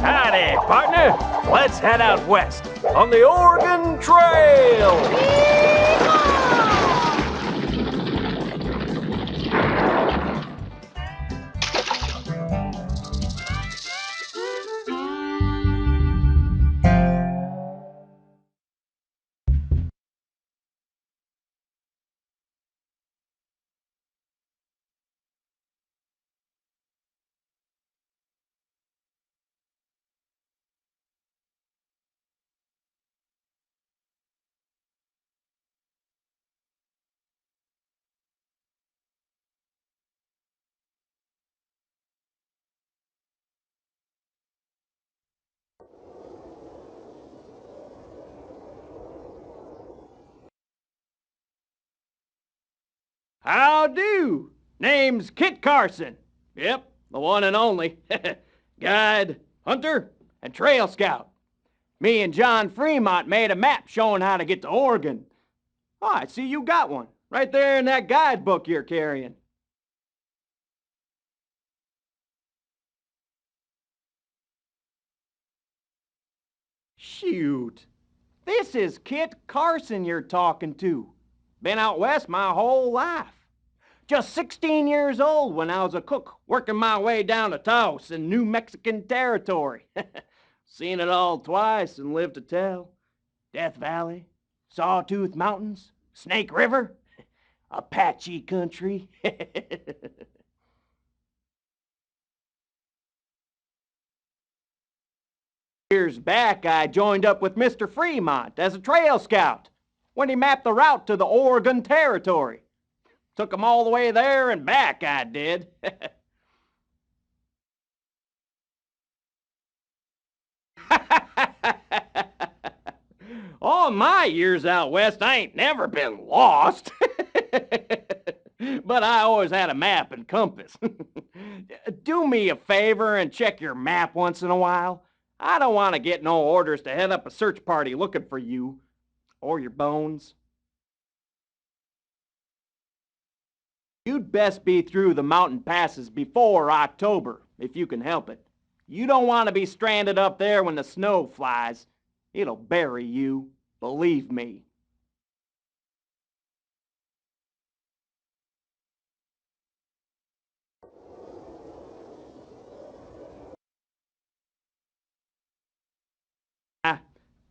Howdy, partner. Let's head out west on the Oregon Trail. How do? Name's Kit Carson. Yep, the one and only. Guide, hunter, and trail scout. Me and John Fremont made a map showing how to get to Oregon. Oh, I see you got one. Right there in that guidebook you're carrying. Shoot. This is Kit Carson you're talking to. Been out west my whole life. Just 16 years old when I was a cook, working my way down to Taos in New Mexican territory. Seen it all twice and lived to tell. Death Valley, Sawtooth Mountains, Snake River, Apache country. Years back, I joined up with Mr. Fremont as a trail scout when he mapped the route to the Oregon Territory. Took him all the way there and back, I did. All my years out west, I ain't never been lost. But I always had a map and compass. Do me a favor and check your map once in a while. I don't want to get no orders to head up a search party looking for you or your bones. You'd best be through the mountain passes before October, if you can help it. You don't want to be stranded up there when the snow flies. It'll bury you, believe me. I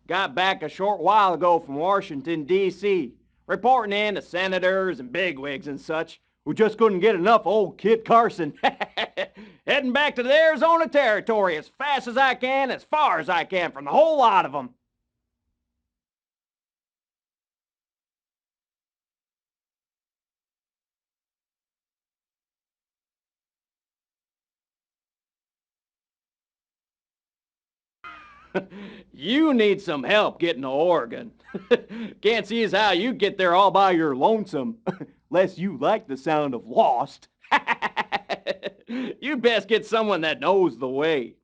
got back a short while ago from Washington, D.C., reporting in to senators and bigwigs and such who just couldn't get enough old Kit Carson. Heading back to the Arizona Territory as fast as I can, as far as I can from the whole lot of them. You need some help getting to Oregon. Can't see as how you get there all by your lonesome, unless you like the sound of lost. You best get someone that knows the way.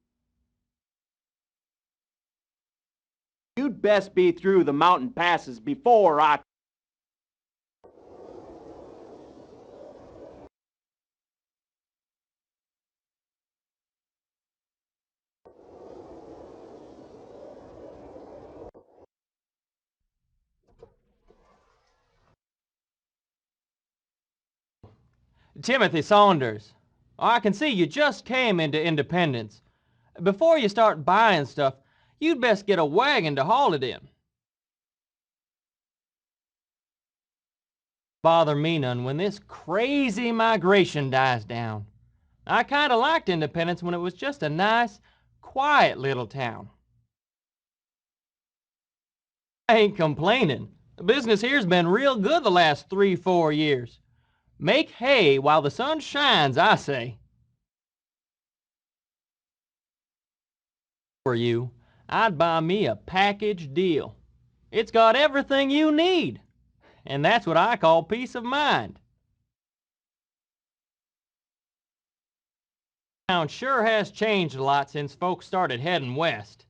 You'd best be through the mountain passes before I... Timothy Saunders. I can see you just came into Independence. Before you start buying stuff, you'd best get a wagon to haul it in. Bother me none when this crazy migration dies down. I kinda liked Independence when it was just a nice, quiet little town. I ain't complaining. The business here's been real good the last 3-4 years. Make hay while the sun shines, I say. For you, I'd buy me a package deal. It's got everything you need, and that's what I call peace of mind. Town sure has changed a lot since folks started heading west.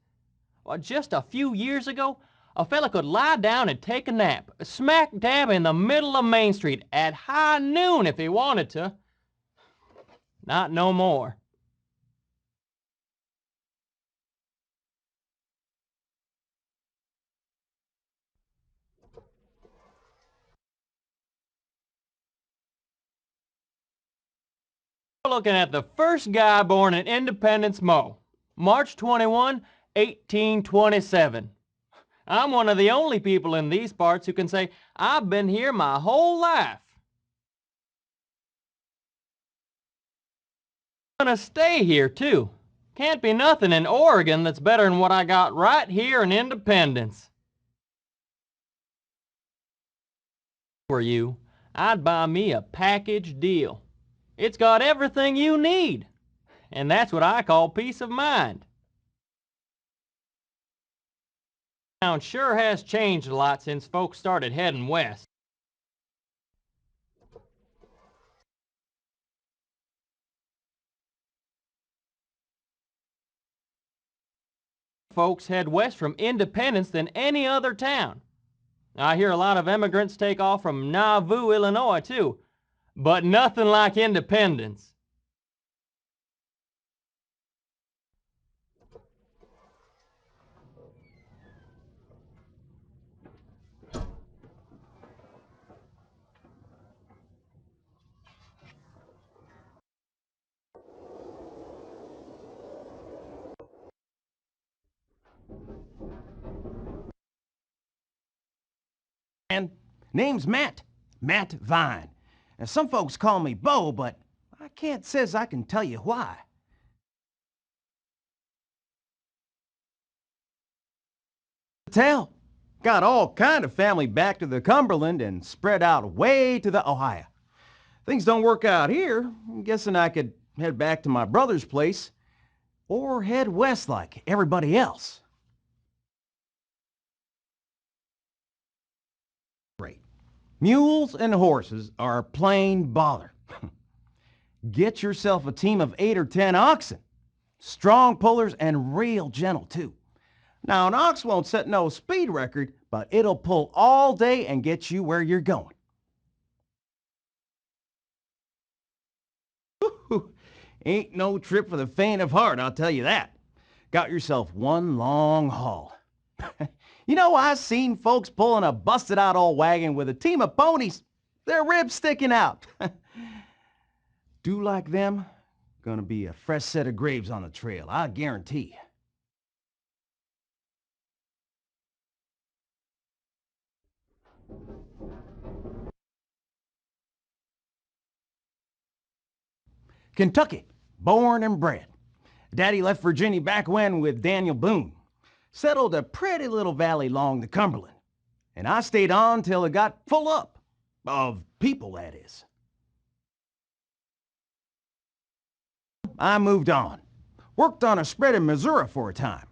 Well, just a few years ago, a fella could lie down and take a nap, smack dab in the middle of Main Street at high noon if he wanted to. Not no more. We're looking at the first guy born in Independence, Mo, March 21, 1827. I'm one of the only people in these parts who can say, I've been here my whole life. I'm gonna stay here, too. Can't be nothing in Oregon that's better than what I got right here in Independence. If I were you, I'd buy me a package deal. It's got everything you need, and that's what I call peace of mind. Town sure has changed a lot since folks started heading west. Folks head west from Independence than any other town. I hear a lot of immigrants take off from Nauvoo, Illinois, too, but nothing like Independence. And name's Matt Vine. And some folks call me Bo, but I can't says I can tell you why. Tell. Got all kind of family back to the Cumberland and spread out way to the Ohio. Things don't work out here. I'm guessing I could head back to my brother's place or head west like everybody else. Great. Mules and horses are plain bother. Get yourself a team of 8 or 10 oxen. Strong pullers and real gentle too. Now an ox won't set no speed record, but it'll pull all day and get you where you're going. Ain't no trip for the faint of heart, I'll tell you that. Got yourself one long haul. You know, I've seen folks pulling a busted out old wagon with a team of ponies, their ribs sticking out. Do like them, gonna be a fresh set of graves on the trail, I guarantee. Kentucky, born and bred. Daddy left Virginia back when with Daniel Boone. Settled a pretty little valley along the Cumberland. And I stayed on till it got full up. Of people, that is. I moved on. Worked on a spread in Missouri for a time.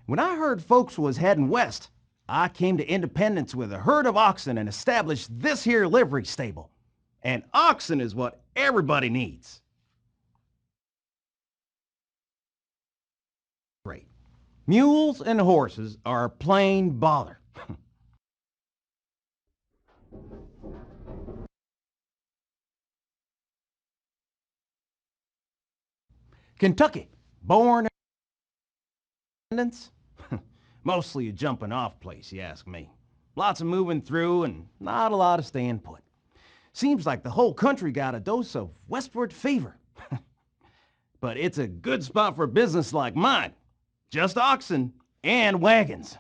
When I heard folks was heading west, I came to Independence with a herd of oxen and established this here livery stable. And oxen is what everybody needs. Great. Mules and horses are plain bother. Kentucky, born Independence? Mostly a jumping off place, you ask me. Lots of moving through and not a lot of staying put. Seems like the whole country got a dose of westward fever. But it's a good spot for business like mine. Just oxen and wagons.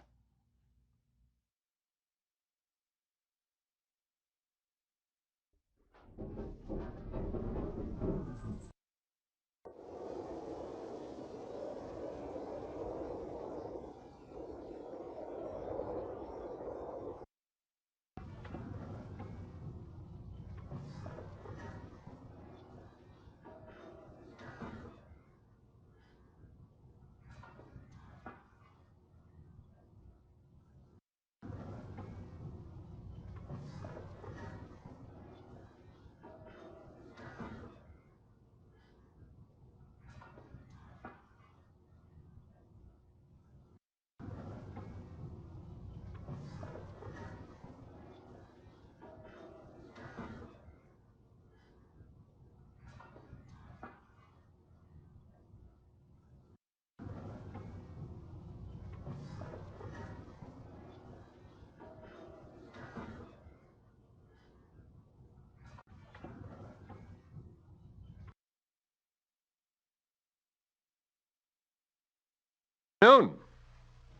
Noon.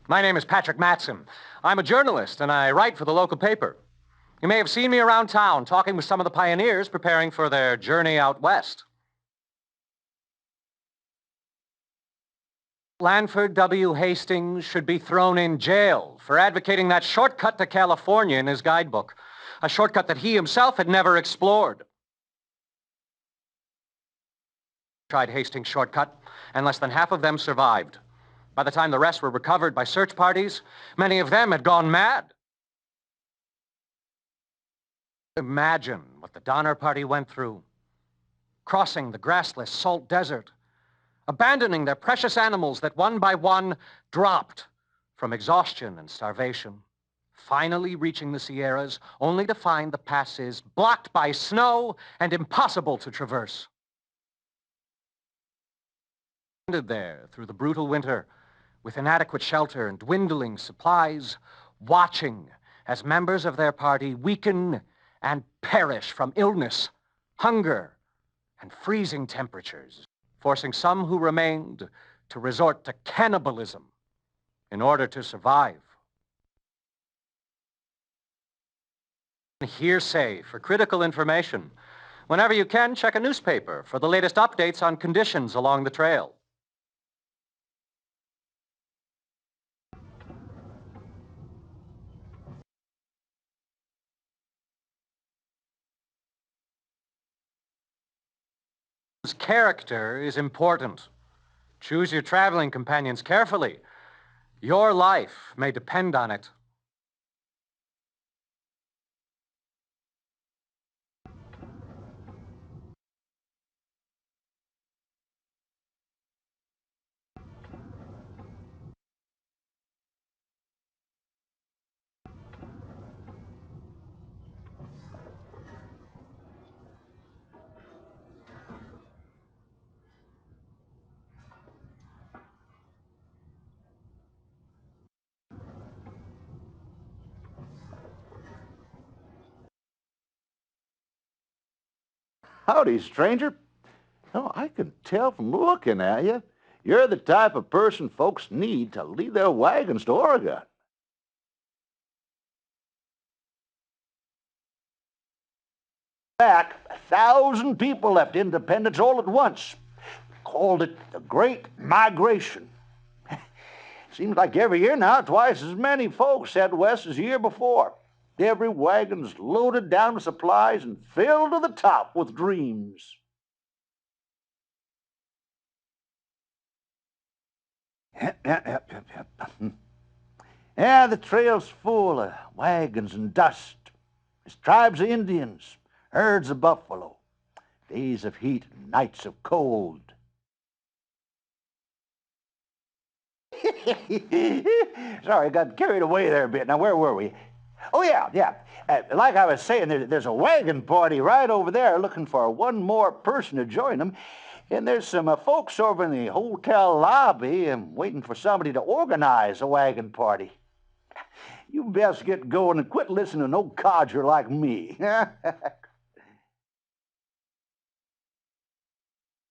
My name is Patrick Matson. I'm a journalist, and I write for the local paper. You may have seen me around town talking with some of the pioneers preparing for their journey out west. Lanford W. Hastings should be thrown in jail for advocating that shortcut to California in his guidebook, a shortcut that he himself had never explored. Tried Hastings' shortcut, and less than half of them survived. By the time the rest were recovered by search parties, many of them had gone mad. Imagine what the Donner Party went through. Crossing the grassless salt desert, abandoning their precious animals that one by one dropped from exhaustion and starvation, finally reaching the Sierras only to find the passes blocked by snow and impossible to traverse. There through the brutal winter, with inadequate shelter and dwindling supplies, watching as members of their party weaken and perish from illness, hunger, and freezing temperatures, forcing some who remained to resort to cannibalism in order to survive. Hearsay for critical information. Whenever you can, check a newspaper for the latest updates on conditions along the trail. Character is important. Choose your traveling companions carefully. Your life may depend on it. Howdy, stranger. Oh, I can tell from looking at you, you're the type of person folks need to lead their wagons to Oregon. Back, 1,000 people left Independence all at once. Called it the Great Migration. Seems like every year now, twice as many folks head west as the year before. Every wagon's loaded down with supplies and filled to the top with dreams. Yeah, the trail's full of wagons and dust. There's tribes of Indians, herds of buffalo, days of heat and nights of cold. Sorry, I got carried away there a bit. Now, where were we? Oh, yeah. Like I was saying, there's a wagon party right over there looking for one more person to join them. And there's some folks over in the hotel lobby waiting for somebody to organize a wagon party. You best get going and quit listening to no codger like me.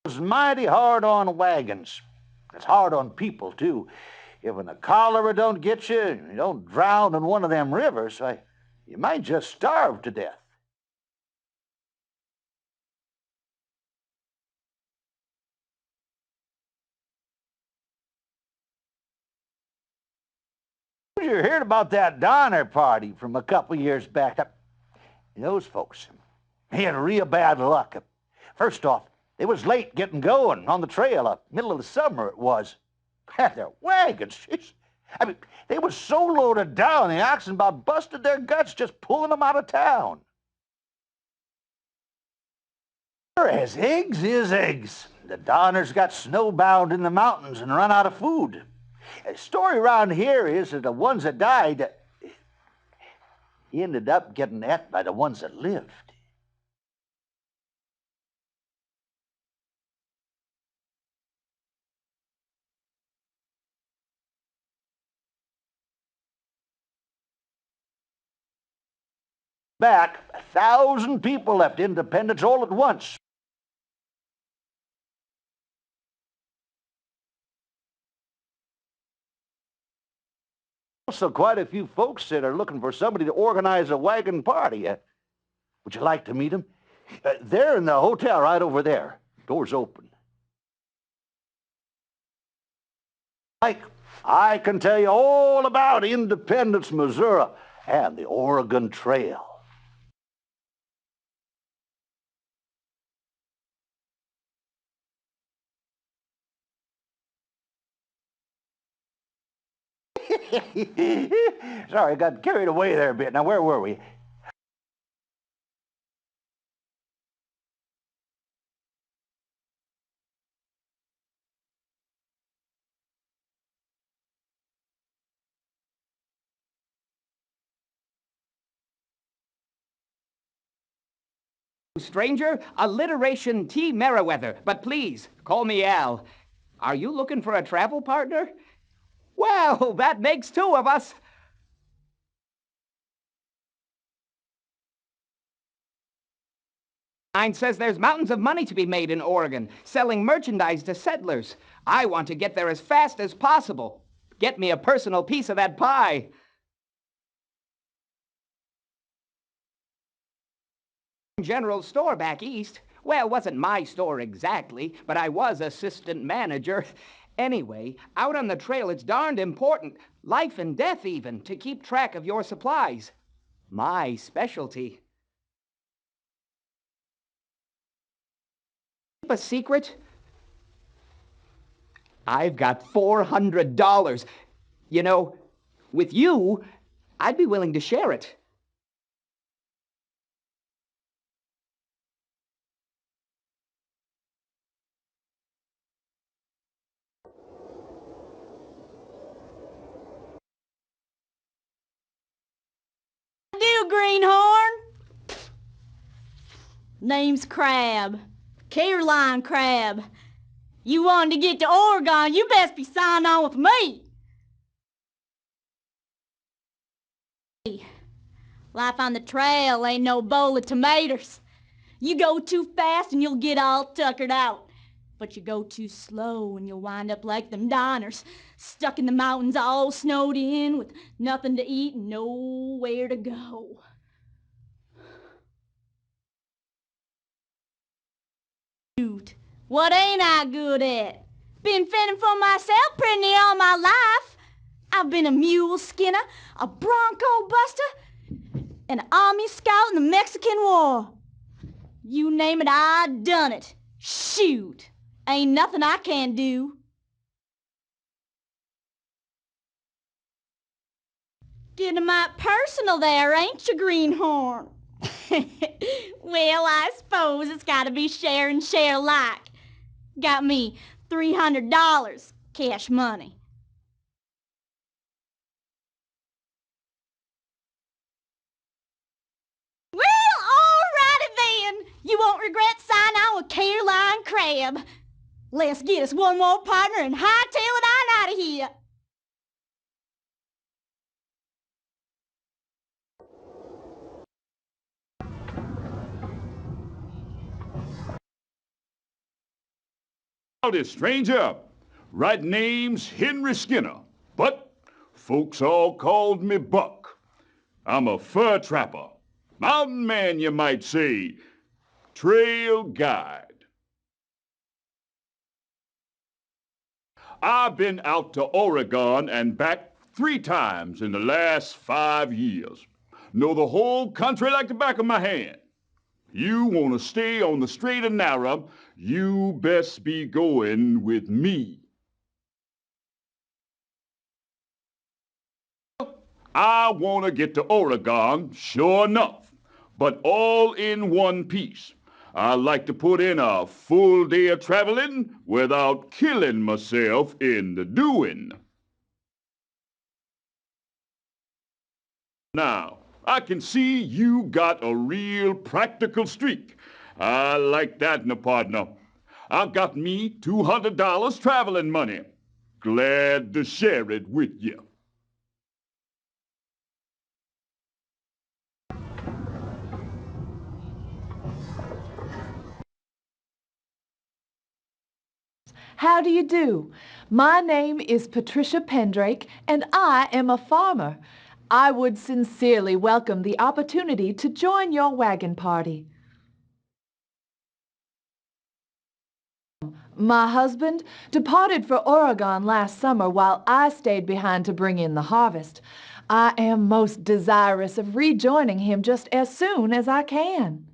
It's mighty hard on wagons. It's hard on people, too. If the cholera don't get you, you don't drown in one of them rivers, you might just starve to death. You heard about that Donner Party from a couple years back. Those folks, they had real bad luck. First off, they was late getting going on the trail. Middle of the summer it was. Their wagons, they was so loaded down, the oxen about busted their guts just pulling them out of town. As eggs is eggs. The Donners got snowbound in the mountains and run out of food. The story around here is that the ones that died ended up getting ate by the ones that lived. Back, 1,000 people left Independence all at once. Also, quite a few folks that are looking for somebody to organize a wagon party. Would you like to meet them? They're in the hotel right over there. Door's open. Mike, I can tell you all about Independence, Missouri, and the Oregon Trail. Sorry, I got carried away there a bit. Now, where were we? Stranger, alliteration T. Merriweather, but please, call me Al. Are you looking for a travel partner? Well, that makes two of us. Mine says there's mountains of money to be made in Oregon, selling merchandise to settlers. I want to get there as fast as possible. Get me a personal piece of that pie. General store back east. Well, wasn't my store exactly, but I was assistant manager. Anyway, out on the trail, it's darned important, life and death even, to keep track of your supplies. My specialty. Keep a secret? I've got $400. You know, with you, I'd be willing to share it. Greenhorn. Name's Crabbe. Caroline Crabbe. You wanted to get to Oregon, you best be signed on with me. Life on the trail ain't no bowl of tomatoes. You go too fast and you'll get all tuckered out. But you go too slow and you'll wind up like them diners, stuck in the mountains all snowed in with nothing to eat and nowhere to go. Shoot, what ain't I good at? Been fending for myself pretty near all my life. I've been a mule skinner, a bronco buster, an army scout in the Mexican War. You name it, I done it. Shoot, ain't nothing I can't do. Getting mighty personal there, ain't you, Greenhorn? Well, I suppose it's gotta be share and share alike. Got me $300 cash money. Well, alrighty then. You won't regret signing on with Caroline Crabbe. Let's get us one more partner and hightail it on out of here. Howdy, stranger. Right name's Henry Skinner, but folks all called me Buck. I'm a fur trapper, mountain man, you might say, trail guide. I've been out to Oregon and back 3 times in the last 5 years. Know the whole country like the back of my hand. You want to stay on the straight and narrow, you best be going with me. I want to get to Oregon, sure enough, but all in one piece. I like to put in a full day of traveling without killing myself in the doing. Now, I can see you got a real practical streak. I like that in a partner. I've got me $200 traveling money. Glad to share it with you. How do you do? My name is Patricia Pendrake, and I am a farmer. I would sincerely welcome the opportunity to join your wagon party. My husband departed for Oregon last summer while I stayed behind to bring in the harvest. I am most desirous of rejoining him just as soon as I can.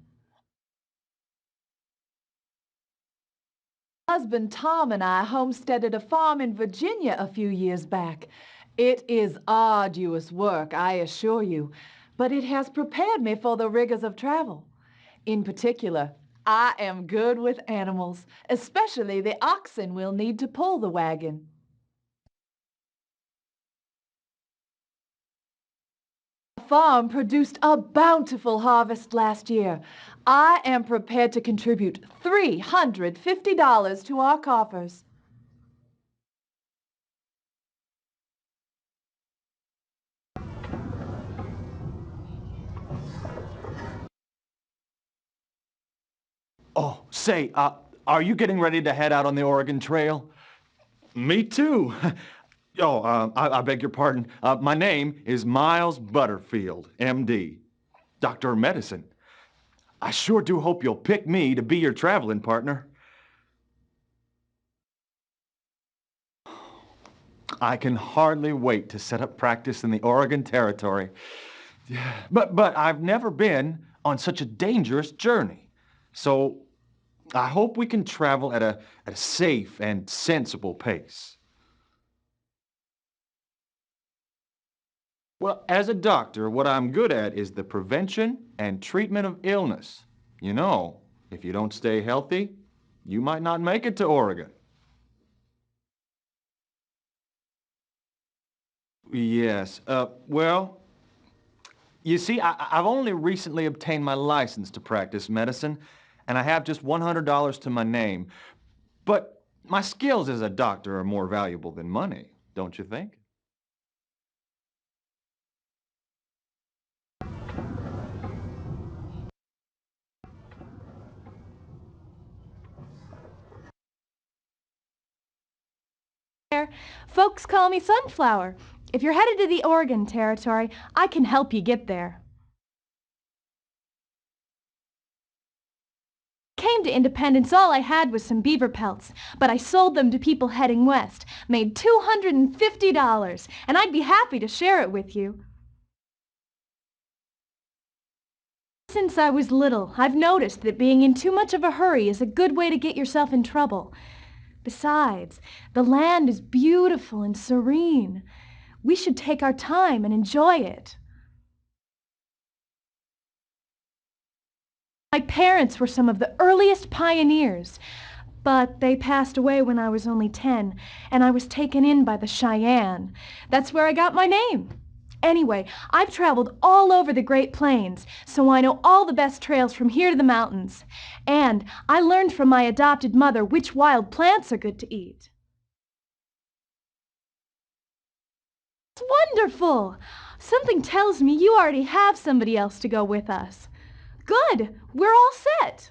Husband Tom and I homesteaded a farm in Virginia a few years back. It is arduous work, I assure you, but it has prepared me for the rigors of travel. In particular, I am good with animals, especially the oxen we'll need to pull the wagon. The farm produced a bountiful harvest last year. I am prepared to contribute $350 to our coffers. Oh, say, are you getting ready to head out on the Oregon Trail? Me too. Oh, I beg your pardon. My name is Miles Butterfield, M.D., Doctor of Medicine. I sure do hope you'll pick me to be your traveling partner. I can hardly wait to set up practice in the Oregon Territory. But I've never been on such a dangerous journey. So I hope we can travel at a safe and sensible pace. Well, as a doctor, what I'm good at is the prevention and treatment of illness. You know, if you don't stay healthy, you might not make it to Oregon. Yes, well, you see, I've only recently obtained my license to practice medicine, and I have just $100 to my name. But my skills as a doctor are more valuable than money, don't you think? Folks call me Sunflower. If you're headed to the Oregon Territory, I can help you get there. Came to Independence, all I had was some beaver pelts, but I sold them to people heading west, made $250, and I'd be happy to share it with you. Since I was little, I've noticed that being in too much of a hurry is a good way to get yourself in trouble. Besides, the land is beautiful and serene. We should take our time and enjoy it. My parents were some of the earliest pioneers, but they passed away when I was only 10, and I was taken in by the Cheyenne. That's where I got my name. Anyway, I've traveled all over the Great Plains, so I know all the best trails from here to the mountains. And I learned from my adopted mother which wild plants are good to eat. It's wonderful! Something tells me you already have somebody else to go with us. Good! We're all set!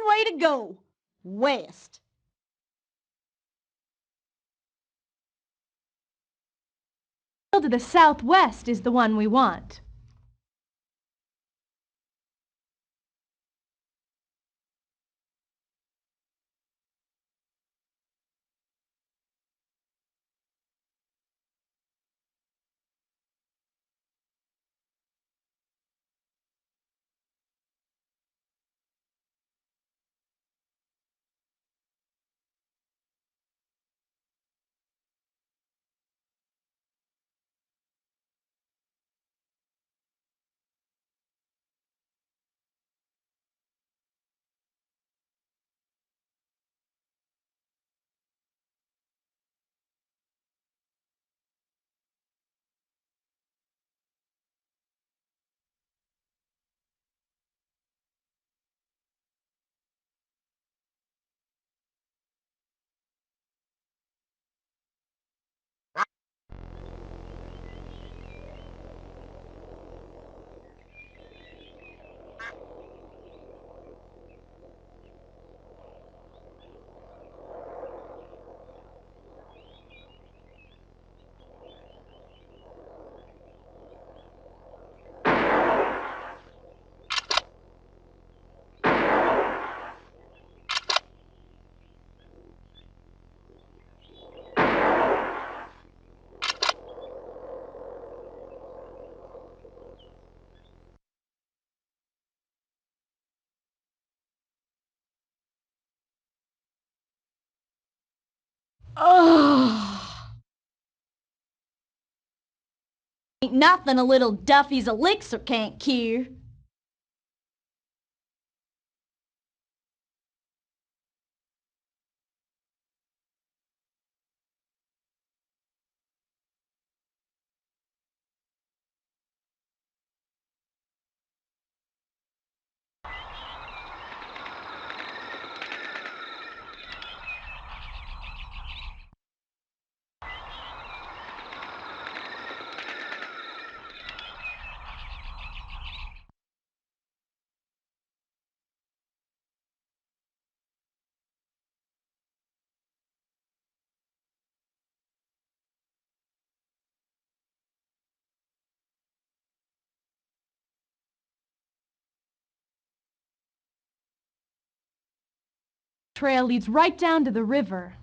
way to go. West. To the southwest is the one we want. Oh. Ain't nothing a little Duffy's elixir can't cure. Trail leads right down to the river.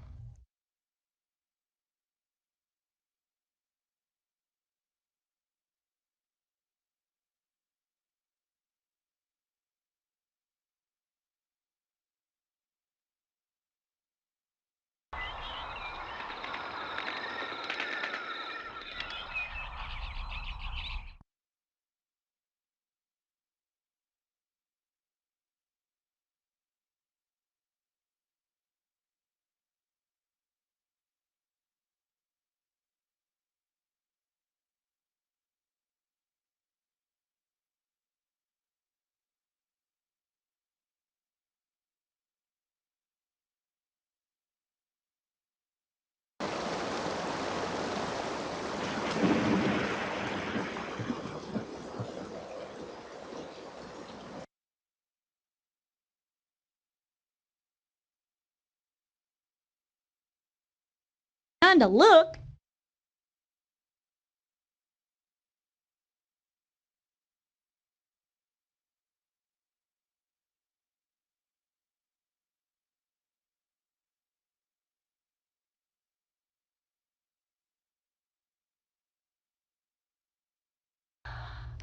Time to look.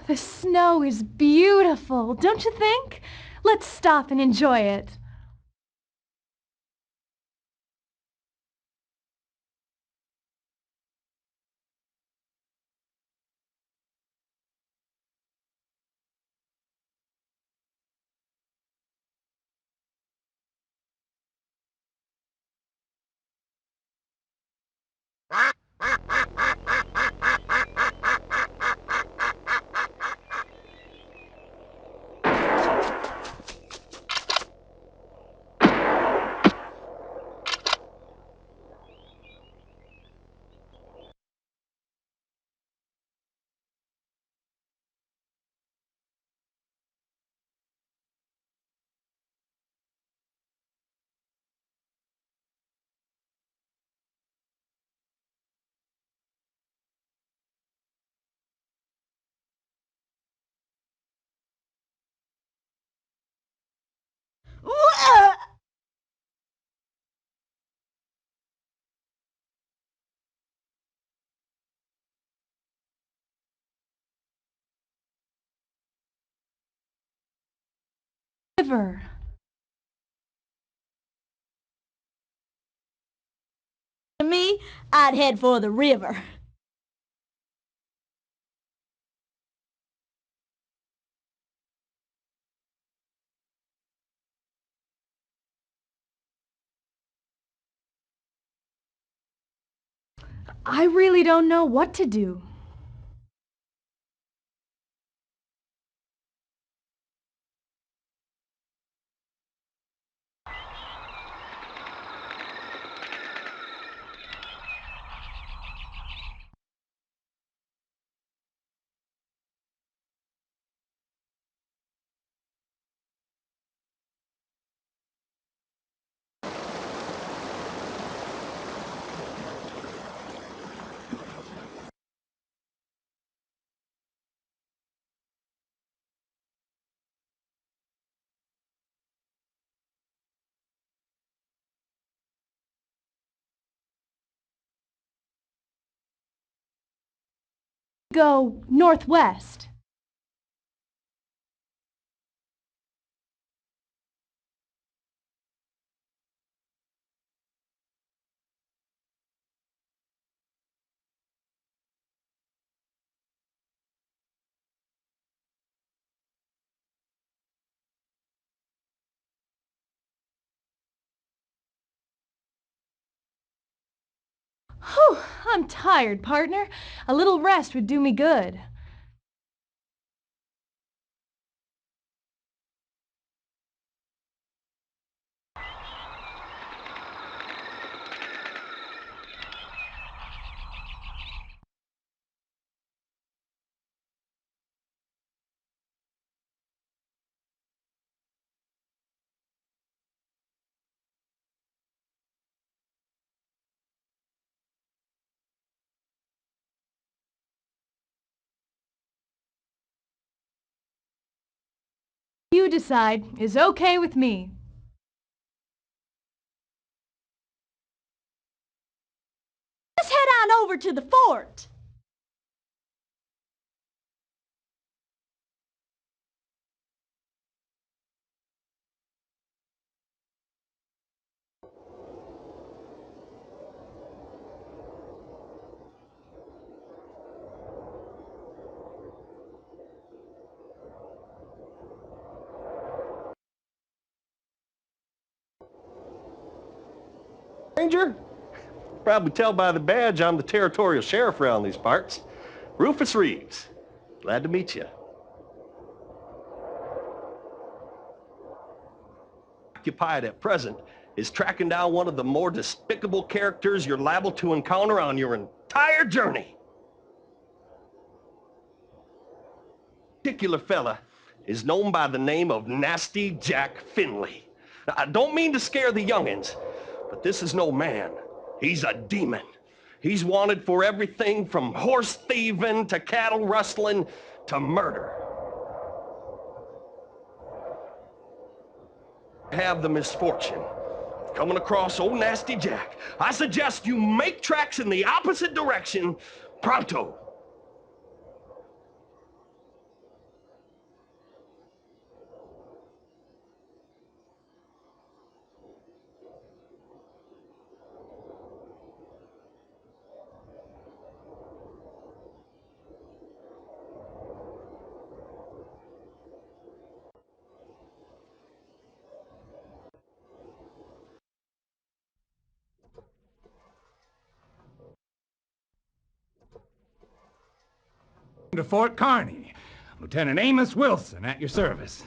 The snow is beautiful, don't you think? Let's stop and enjoy it. River. To me, I'd head for the river. I really don't know what to do. Go northwest. Whew, I'm tired, partner. A little rest would do me good. You decide is okay with me. Let's head on over to the fort. Ranger? Probably tell by the badge I'm the territorial sheriff around these parts. Rufus Reeves. Glad to meet you. Occupied at present is tracking down one of the more despicable characters you're liable to encounter on your entire journey. Particular fella is known by the name of Nasty Jack Finley. Now, I don't mean to scare the youngins, but this is no man. He's a demon. He's wanted for everything from horse thieving to cattle rustling to murder. Have the misfortune of coming across old Nasty Jack. I suggest you make tracks in the opposite direction pronto. To Fort Kearny. Lieutenant Amos Wilson at your service.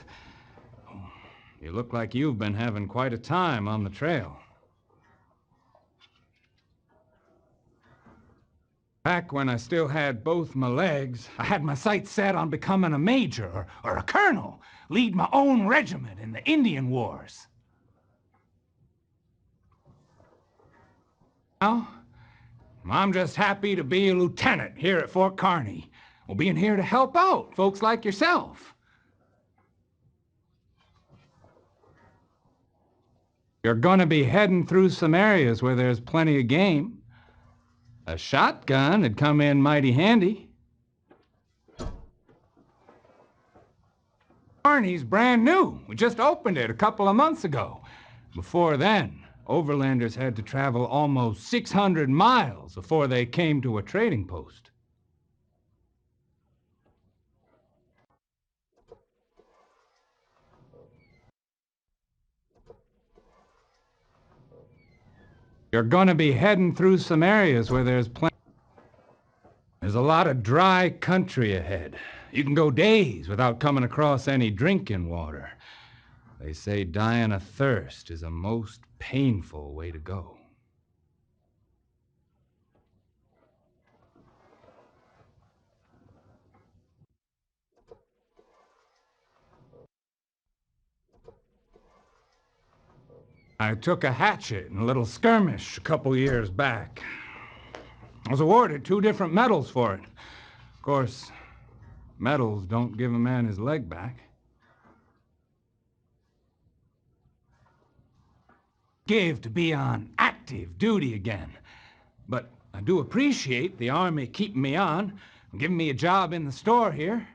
You look like you've been having quite a time on the trail. Back when I still had both my legs, I had my sights set on becoming a major or a colonel, lead my own regiment in the Indian Wars. Now, I'm just happy to be a lieutenant here at Fort Kearny. Well, being here to help out folks like yourself. You're gonna be heading through some areas where there's plenty of game. A shotgun had come in mighty handy. Kearney's brand new. We just opened it a couple of months ago. Before then, overlanders had to travel almost 600 miles before they came to a trading post. You're going to be heading through some areas where there's a lot of dry country ahead. You can go days without coming across any drinking water. They say dying of thirst is a most painful way to go. I took a hatchet in a little skirmish a couple years back. I was awarded 2 different medals for it. Of course, medals don't give a man his leg back. Give to be on active duty again. But I do appreciate the Army keeping me on and giving me a job in the store here.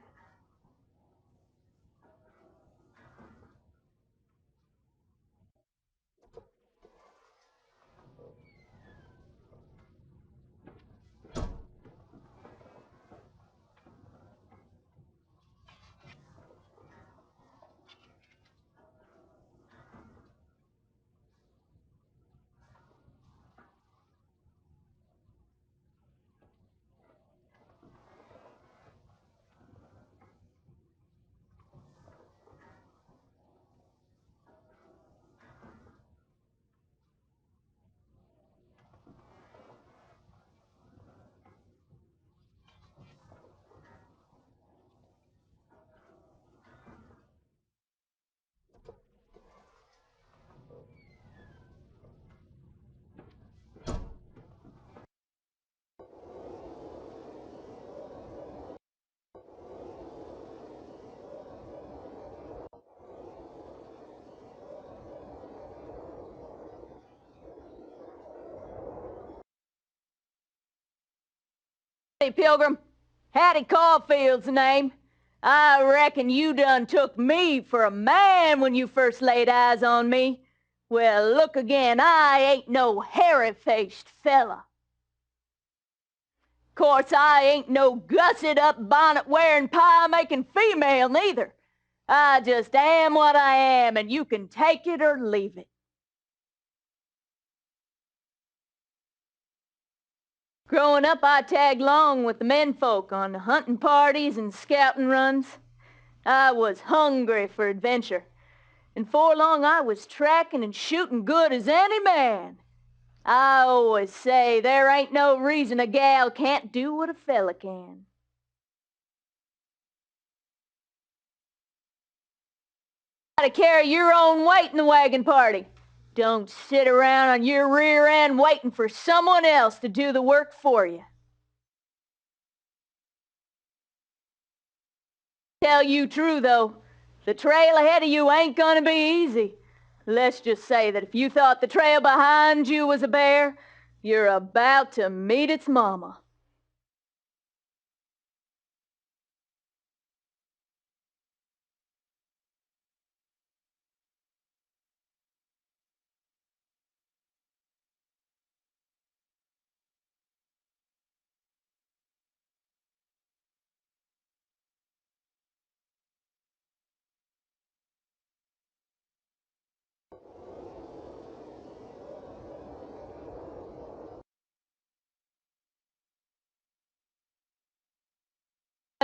Hey, Pilgrim. Hattie Caulfield's the name. I reckon you done took me for a man when you first laid eyes on me. Well, look again, I ain't no hairy-faced fella. Course, I ain't no gusset-up, bonnet-wearing, pie-making female, neither. I just am what I am, and you can take it or leave it. Growing up, I tagged along with the menfolk on hunting parties and scouting runs. I was hungry for adventure, and 'fore long I was tracking and shooting good as any man. I always say there ain't no reason a gal can't do what a fella can. You gotta carry your own weight in the wagon party. Don't sit around on your rear end waiting for someone else to do the work for you. Tell you true, though, the trail ahead of you ain't gonna be easy. Let's just say that if you thought the trail behind you was a bear, you're about to meet its mama.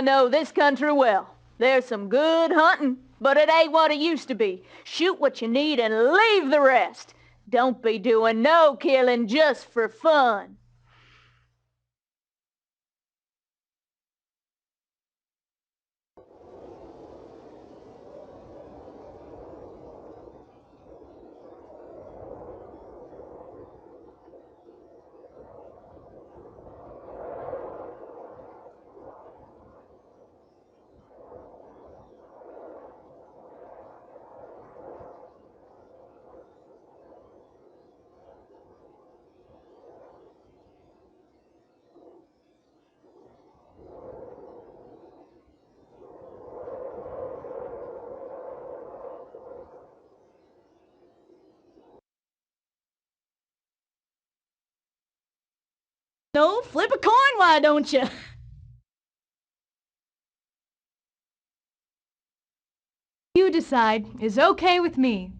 I know this country well. There's some good hunting, but it ain't what it used to be. Shoot what you need and leave the rest. Don't be doing no killing just for fun. No, flip a coin, why don't you? You decide is okay with me.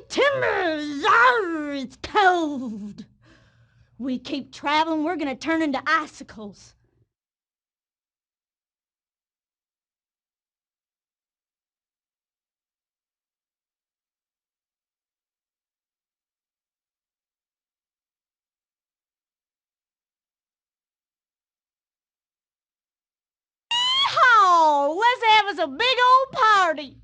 Timbers! Arr, it's cold. We keep traveling, we're gonna turn into icicles. Yeehaw! Let's have us a big old party.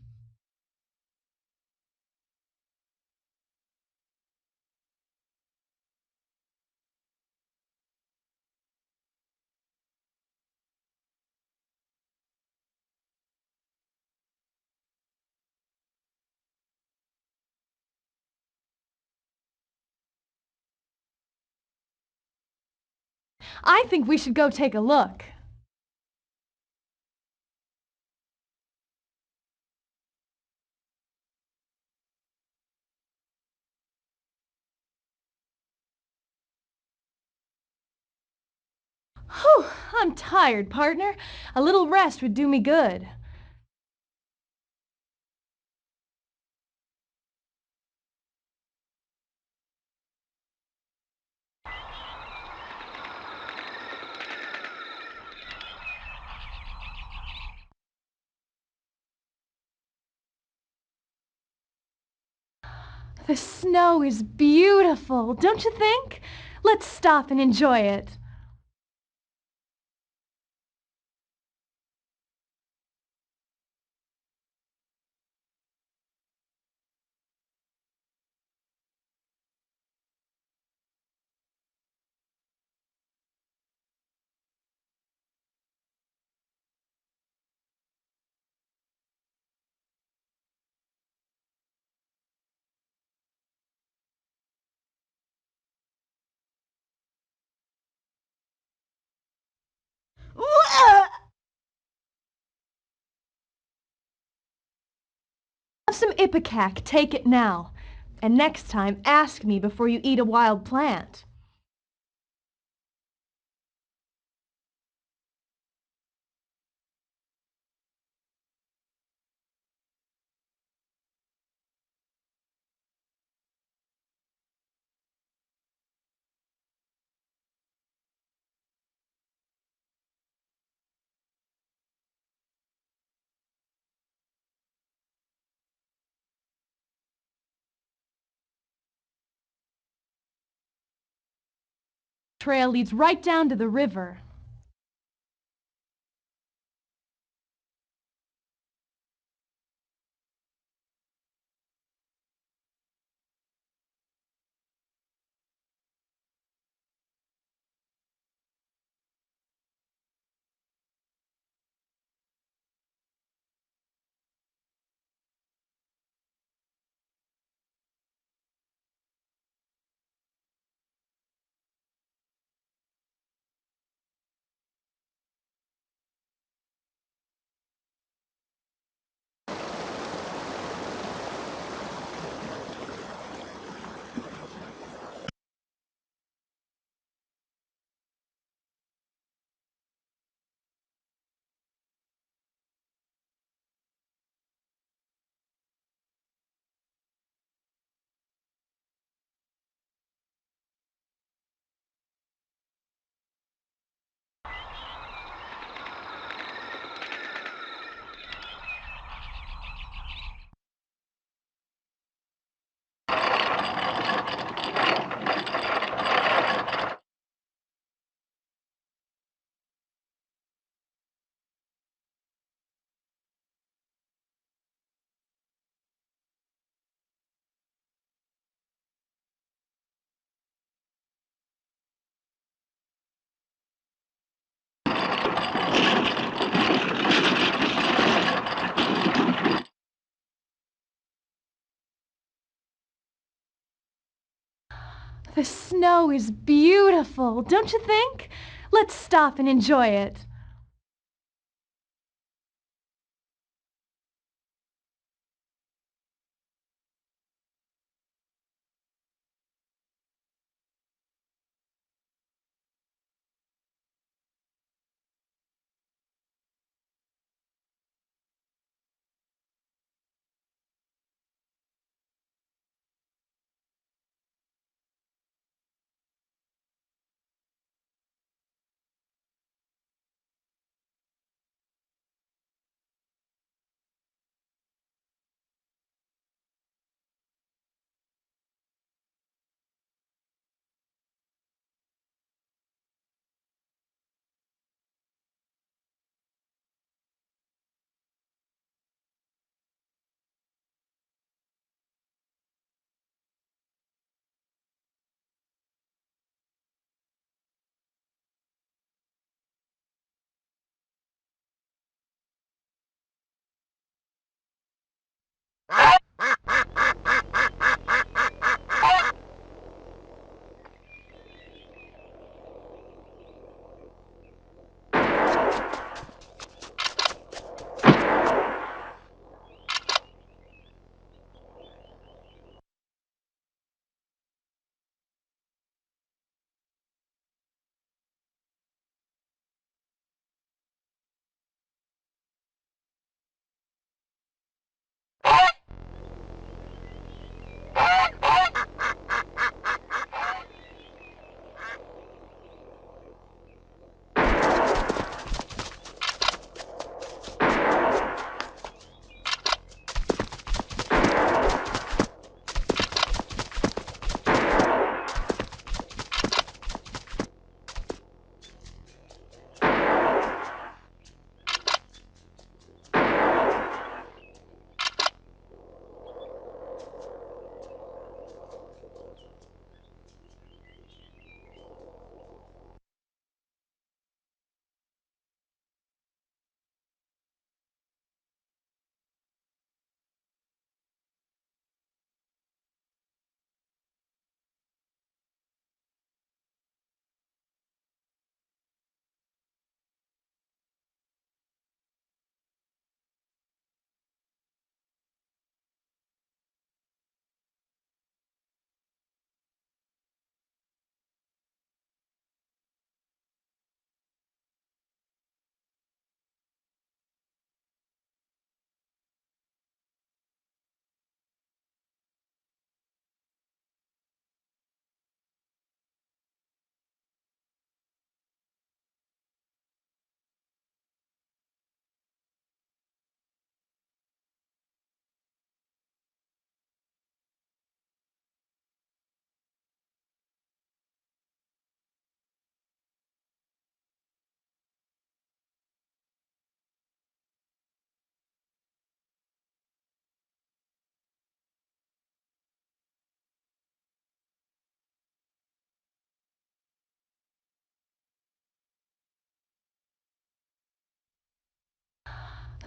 I think we should go take a look. Whew, I'm tired, partner. A little rest would do me good. The snow is beautiful, don't you think? Let's stop and enjoy it. Have some ipecac, take it now. And next time, ask me before you eat a wild plant. Trail leads right down to the river. The snow is beautiful, don't you think? Let's stop and enjoy it.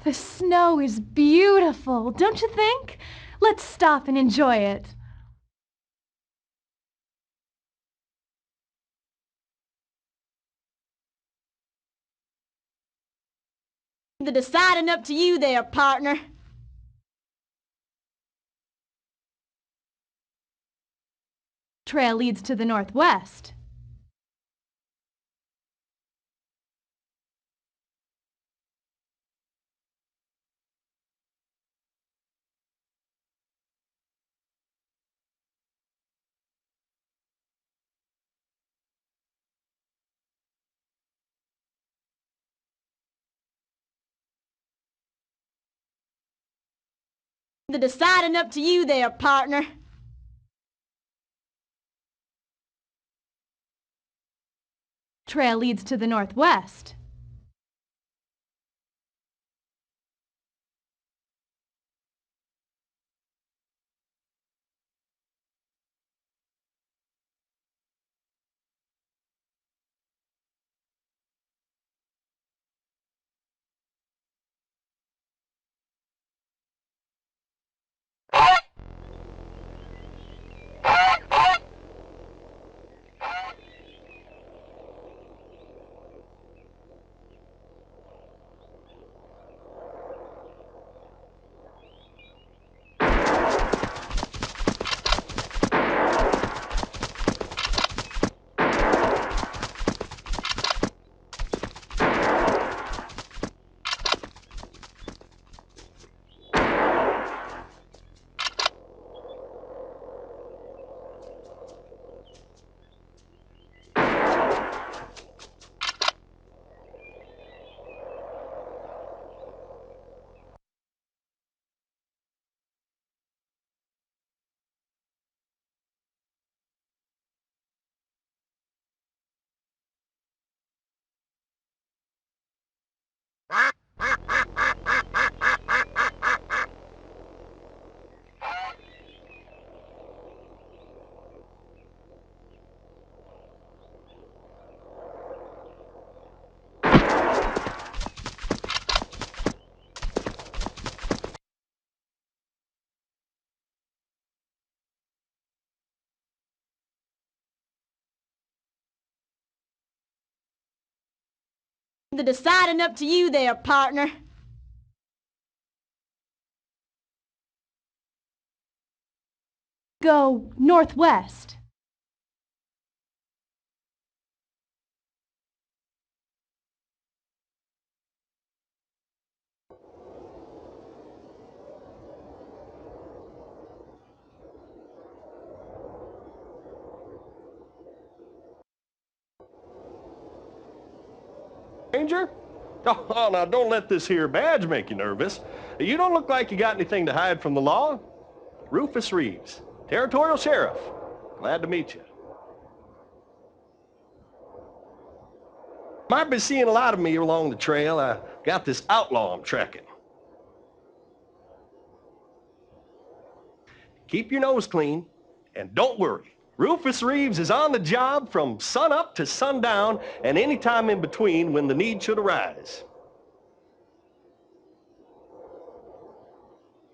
The snow is beautiful, don't you think? Let's stop and enjoy it. The deciding up to you there, partner. Trail leads to the northwest. The deciding up to you there, partner. Trail leads to the northwest. The deciding up to you there, partner. Go northwest. Stranger? Oh, now don't let this here badge make you nervous. You don't look like you got anything to hide from the law. Rufus Reeves, Territorial Sheriff. Glad to meet you. Might be seeing a lot of me along the trail. I got this outlaw I'm tracking. Keep your nose clean, and don't worry. Rufus Reeves is on the job from sunup to sundown and any time in between when the need should arise.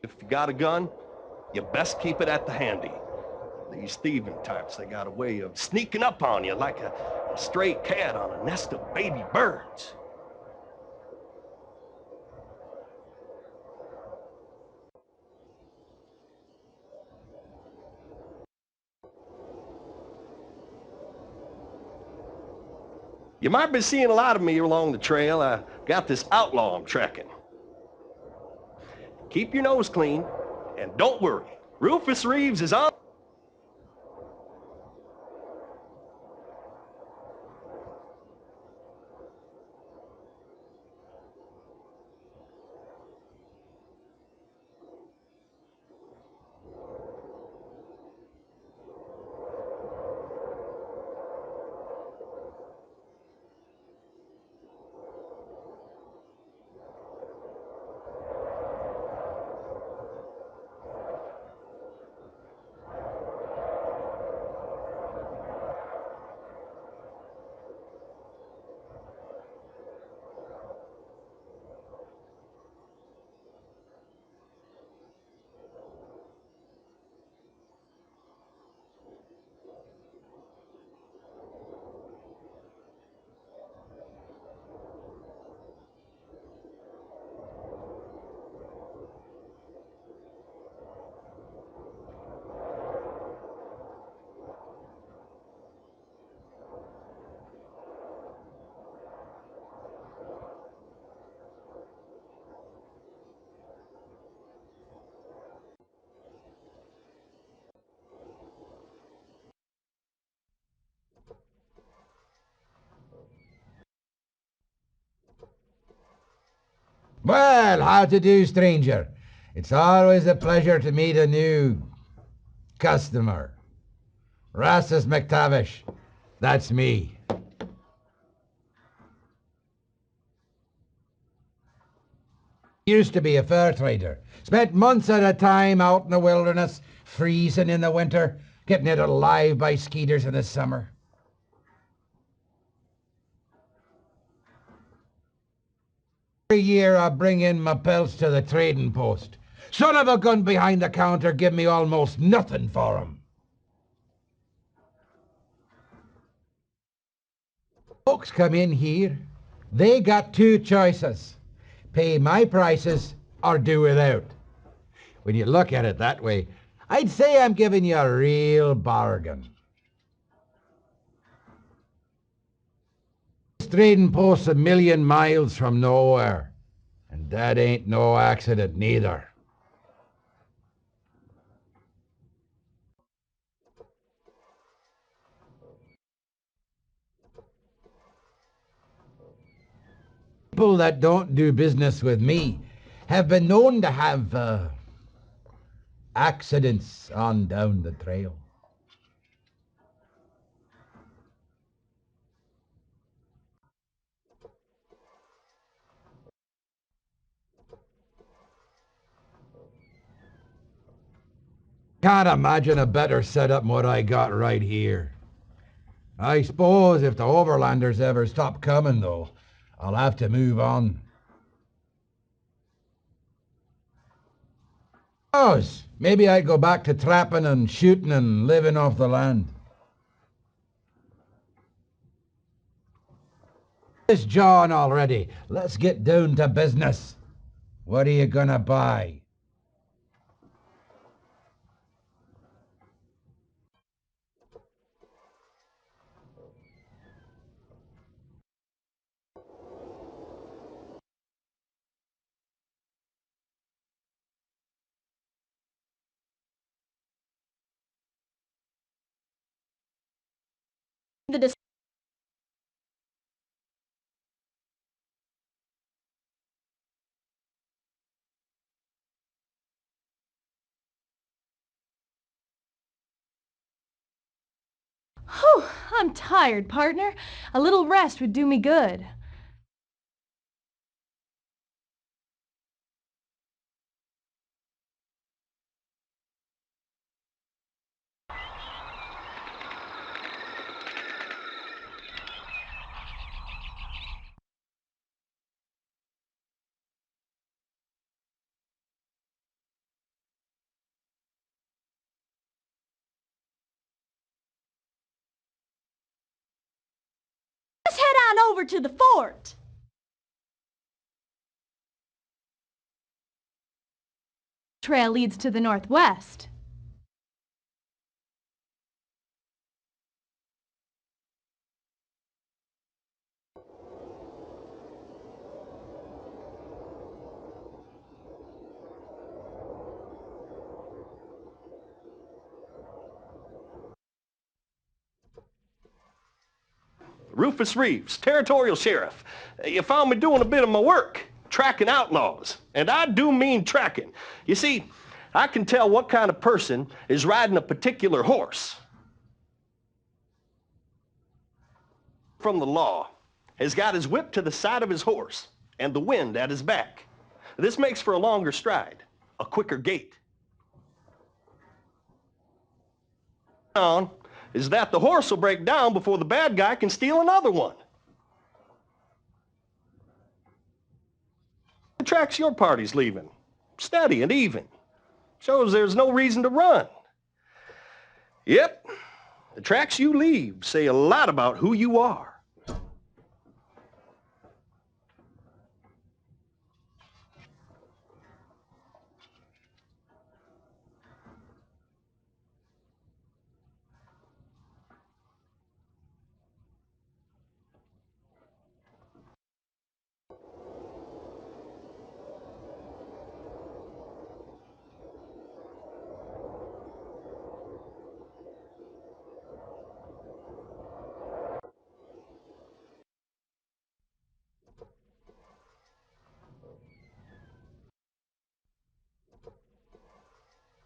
If you got a gun, you best keep it at the handy. These thieving types, they got a way of sneaking up on you like a stray cat on a nest of baby birds. You might be seeing a lot of me along the trail. I got this outlaw I'm tracking. Keep your nose clean, and don't worry. Rufus Reeves is on. Well, how to do, stranger? It's always a pleasure to meet a new customer. Rastus McTavish, that's me. Used to be a fur trader. Spent months at a time out in the wilderness, freezing in the winter, getting it alive by skeeters in the summer. Every year I bring in my pelts to the trading post. Son of a gun behind the counter give me almost nothing for 'em. Folks come in here, they got two choices. Pay my prices or do without. When you look at it that way, I'd say I'm giving you a real bargain. This trading post's 1,000,000 miles from nowhere, and that ain't no accident neither. People that don't do business with me have been known to have accidents on down the trail. Can't imagine a better setup than what I got right here. I suppose if the overlanders ever stop coming, though, I'll have to move on. Maybe I'd go back to trapping and shooting and living off the land. This John already. Let's get down to business. What are you gonna buy? The Whew, I'm tired, partner. A little rest would do me good. Let's head on over to the fort. Trail leads to the northwest. Rufus Reeves, Territorial Sheriff. You found me doing a bit of my work, tracking outlaws. And I do mean tracking. You see, I can tell what kind of person is riding a particular horse from the law, has got his whip to the side of his horse and the wind at his back. This makes for a longer stride, a quicker gait. Is that the horse will break down before the bad guy can steal another one. The tracks your party's leaving, steady and even. Shows there's no reason to run. Yep, the tracks you leave say a lot about who you are.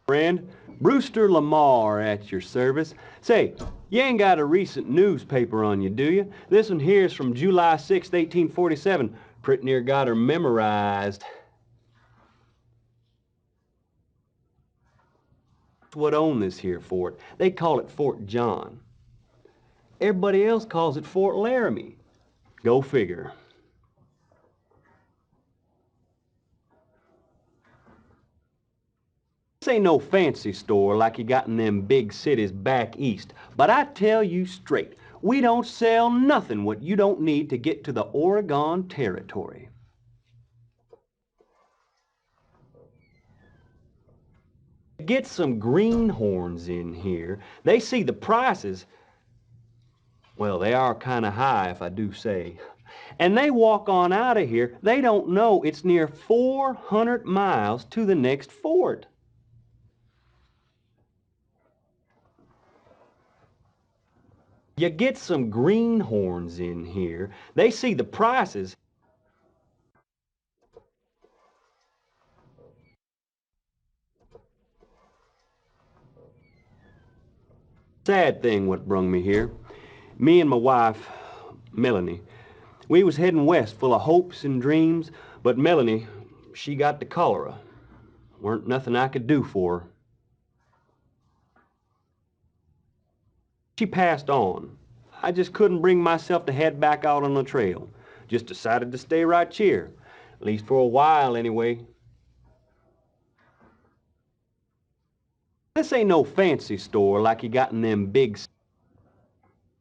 Friend, Brewster Lamar at your service. Say, you ain't got a recent newspaper on you, do you? This one here's from July 6th, 1847. Pretty near got her memorized. What own this here fort? They call it Fort John. Everybody else calls it Fort Laramie. Go figure. This ain't no fancy store like you got in them big cities back east, but I tell you straight, we don't sell nothing what you don't need to get to the Oregon Territory. Get some greenhorns in here. They see the prices. Well, they are kind of high, if I do say. And they walk on out of here. They don't know it's near 400 miles to the next fort. You get some greenhorns in here. They see the prices. Sad thing what brung me here. Me and my wife, Melanie, we was heading west full of hopes and dreams, but Melanie, she got the cholera. Weren't nothing I could do for her. She passed on. I just couldn't bring myself to head back out on the trail. Just decided to stay right here, at least for a while anyway. This ain't no fancy store like you got in them big.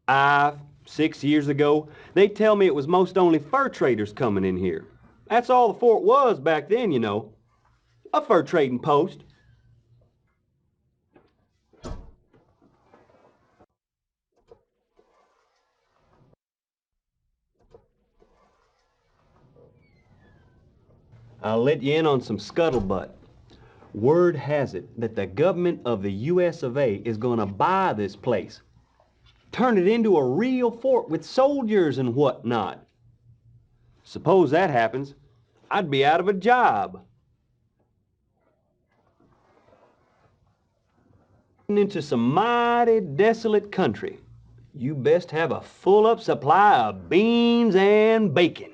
I've 6 years ago, they tell me it was most only fur traders coming in here. That's all the fort was back then, you know. A fur trading post. I'll let you in on some scuttlebutt. Word has it that the government of the US of A is gonna buy this place. Turn it into a real fort with soldiers and whatnot. Suppose that happens, I'd be out of a job. Into some mighty desolate country. You best have a full-up supply of beans and bacon.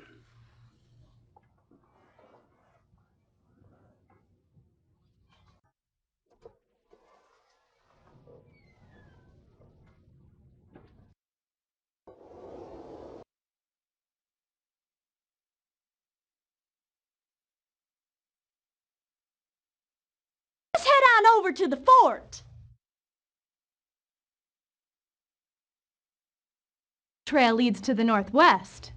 Let's head on over to the fort. Trail leads to the northwest.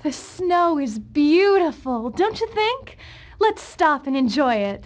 The snow is beautiful, don't you think? Let's stop and enjoy it.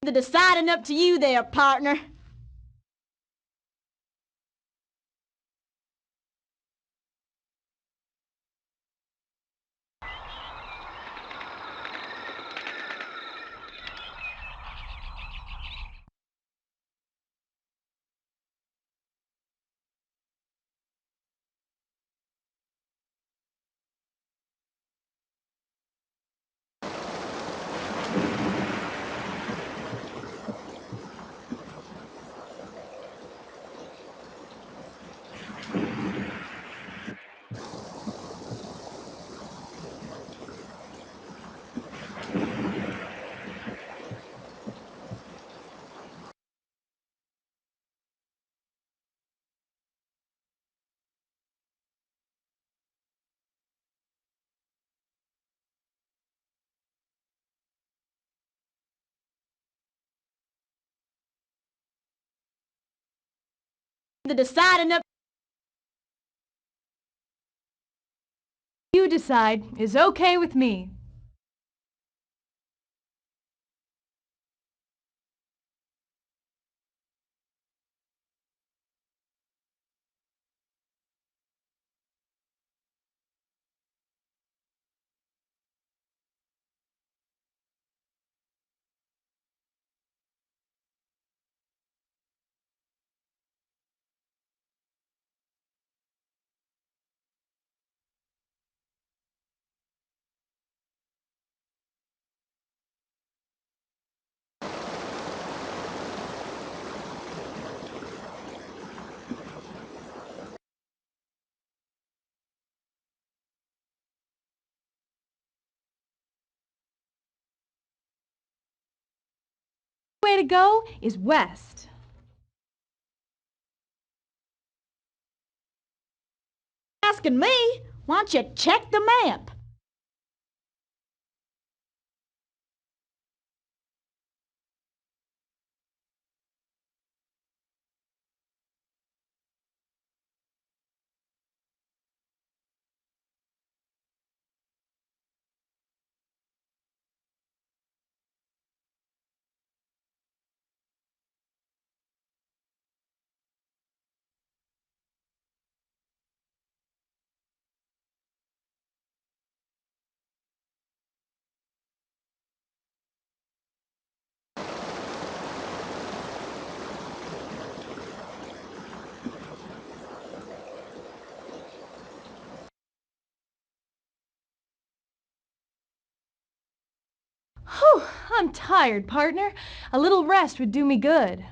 The deciding up to you there, partner. The deciding up. You decide is okay with me. The way to go is west. Asking me? Why don't you check the map? Whew, I'm tired, partner. A little rest would do me good.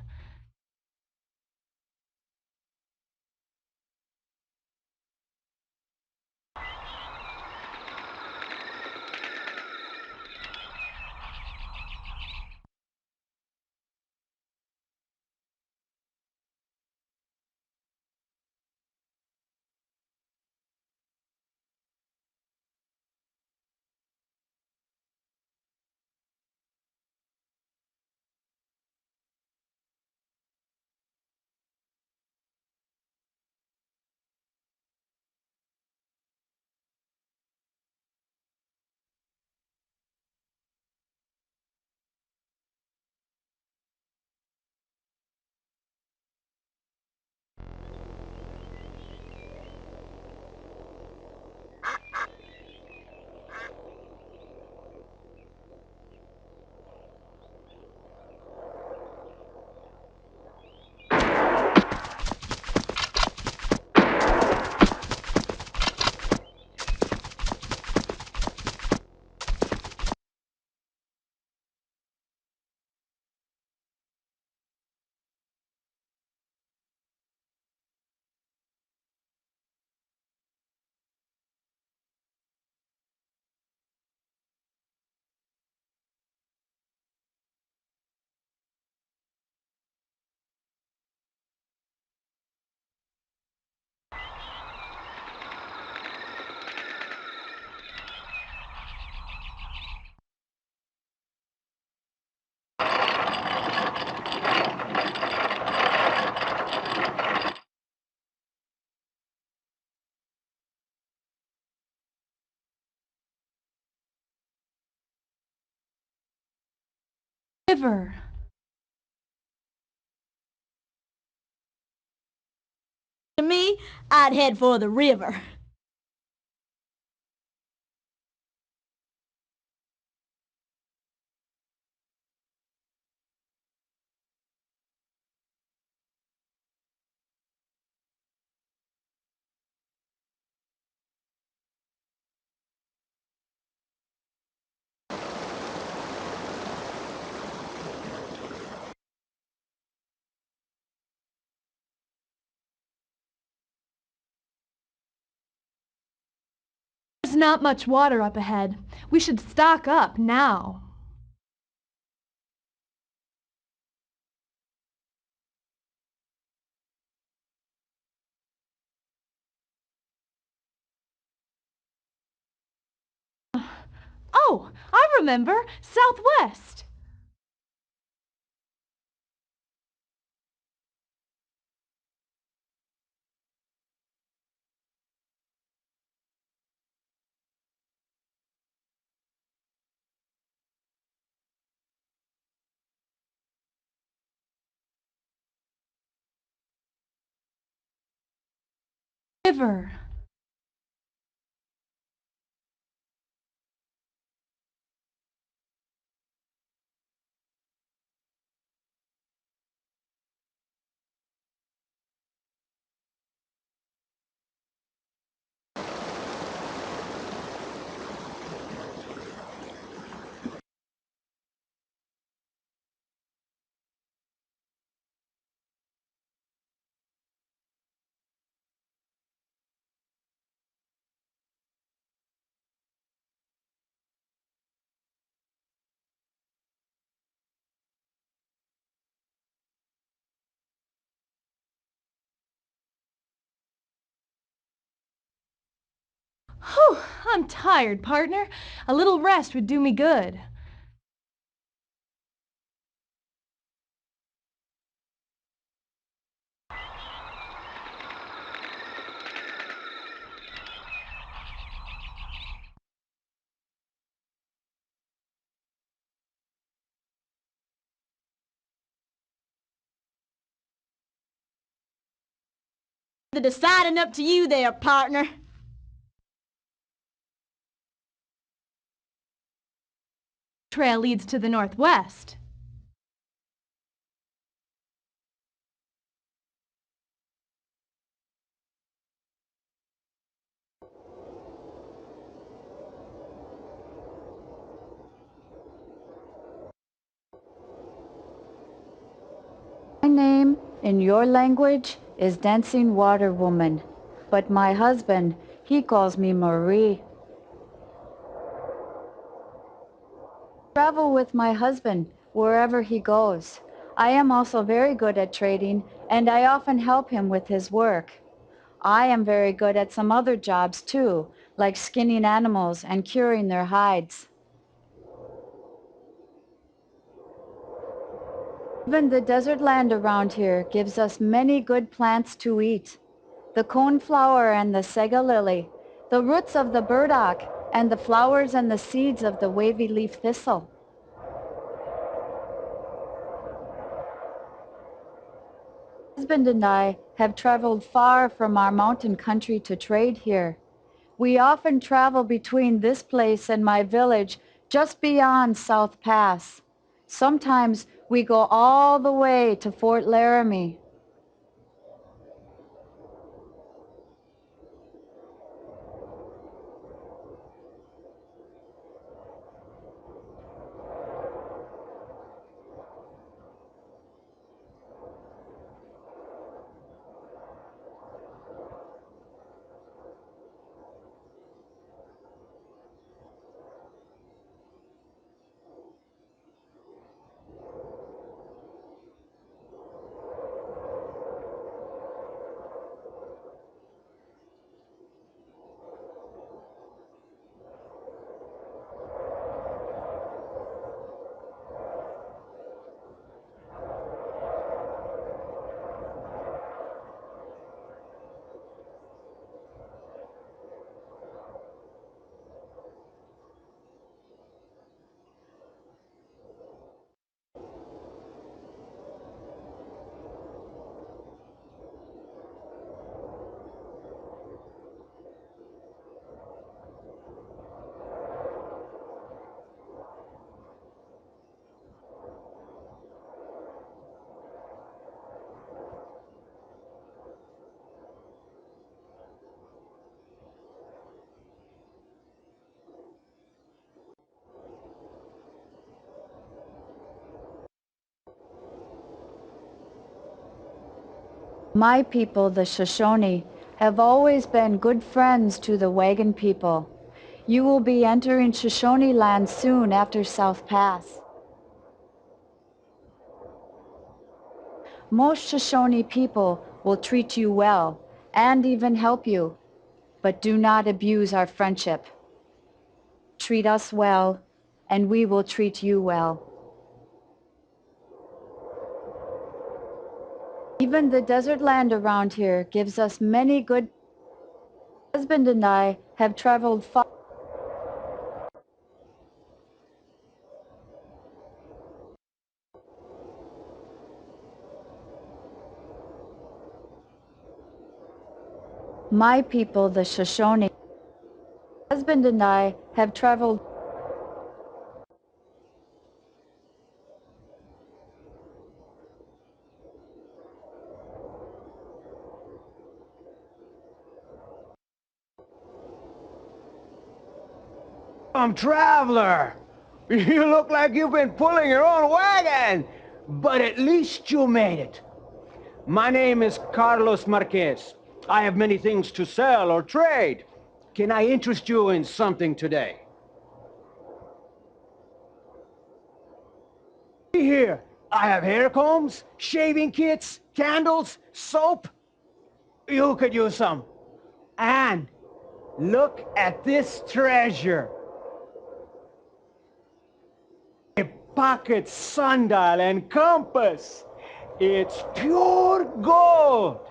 River. me, I'd head for the river. There's not much water up ahead. We should stock up now. Oh, I remember. Southwest. River. Whew, I'm tired, partner. A little rest would do me good. The deciding up to you there, partner. Trail leads to the northwest. My name, in your language, is Dancing Water Woman, but my husband, he calls me Marie. Travel with my husband wherever he goes. I am also very good at trading, and I often help him with his work. I am very good at some other jobs too, like skinning animals and curing their hides. Even the desert land around here gives us many good plants to eat. The coneflower and the sega lily, the roots of the burdock, and the flowers and the seeds of the wavy leaf thistle. My husband and I have traveled far from our mountain country to trade here. We often travel between this place and my village just beyond South Pass. Sometimes we go all the way to Fort Laramie. My people, the Shoshone, have always been good friends to the wagon people. You will be entering Shoshone land soon after South Pass. Most Shoshone people will treat you well and even help you, but do not abuse our friendship. Treat us well, and we will treat you well. Even the desert land around here gives us many good. My husband and I have traveled far. My people, the Shoshone. My husband and I have traveled. Traveler, you look like you've been pulling your own wagon, but at least you made it. My name is Carlos Marquez. I have many things to sell or trade. Can I interest you in something today? Here, I have hair combs, shaving kits, candles, soap. You could use some. And look at this treasure. A pocket sundial and compass. It's pure gold.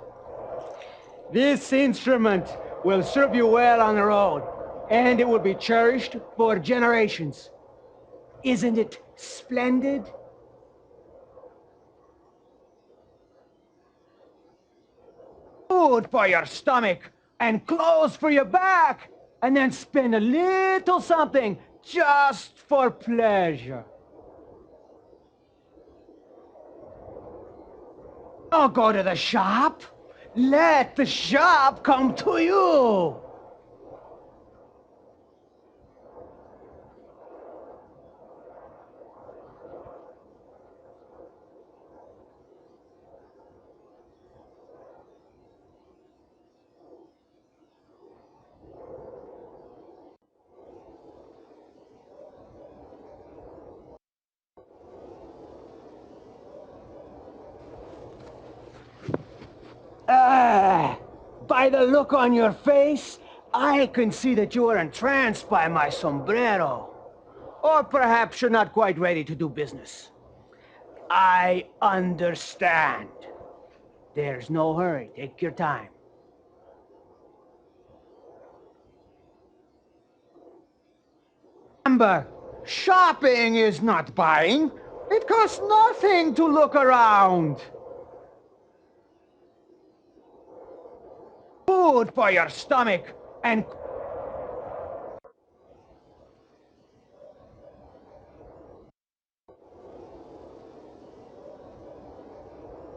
This instrument will serve you well on the road, and it will be cherished for generations. Isn't it splendid? Food for your stomach and clothes for your back, and then spend a little something just for pleasure. Don't go to the shop. Let the shop come to you. By the look on your face, I can see that you are entranced by my sombrero. Or perhaps you're not quite ready to do business. I understand. There's no hurry. Take your time. Remember, shopping is not buying. It costs nothing to look around. Food for your stomach and...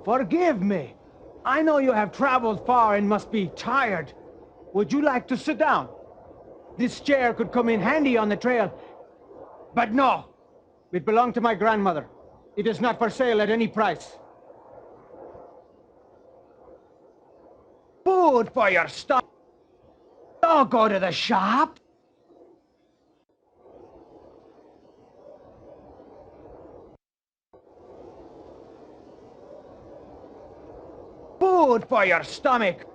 Forgive me. I know you have traveled far and must be tired. Would you like to sit down? This chair could come in handy on the trail. But no, it belonged to my grandmother. It is not for sale at any price. Food for your stomach. Don't go to the shop. Food for your stomach.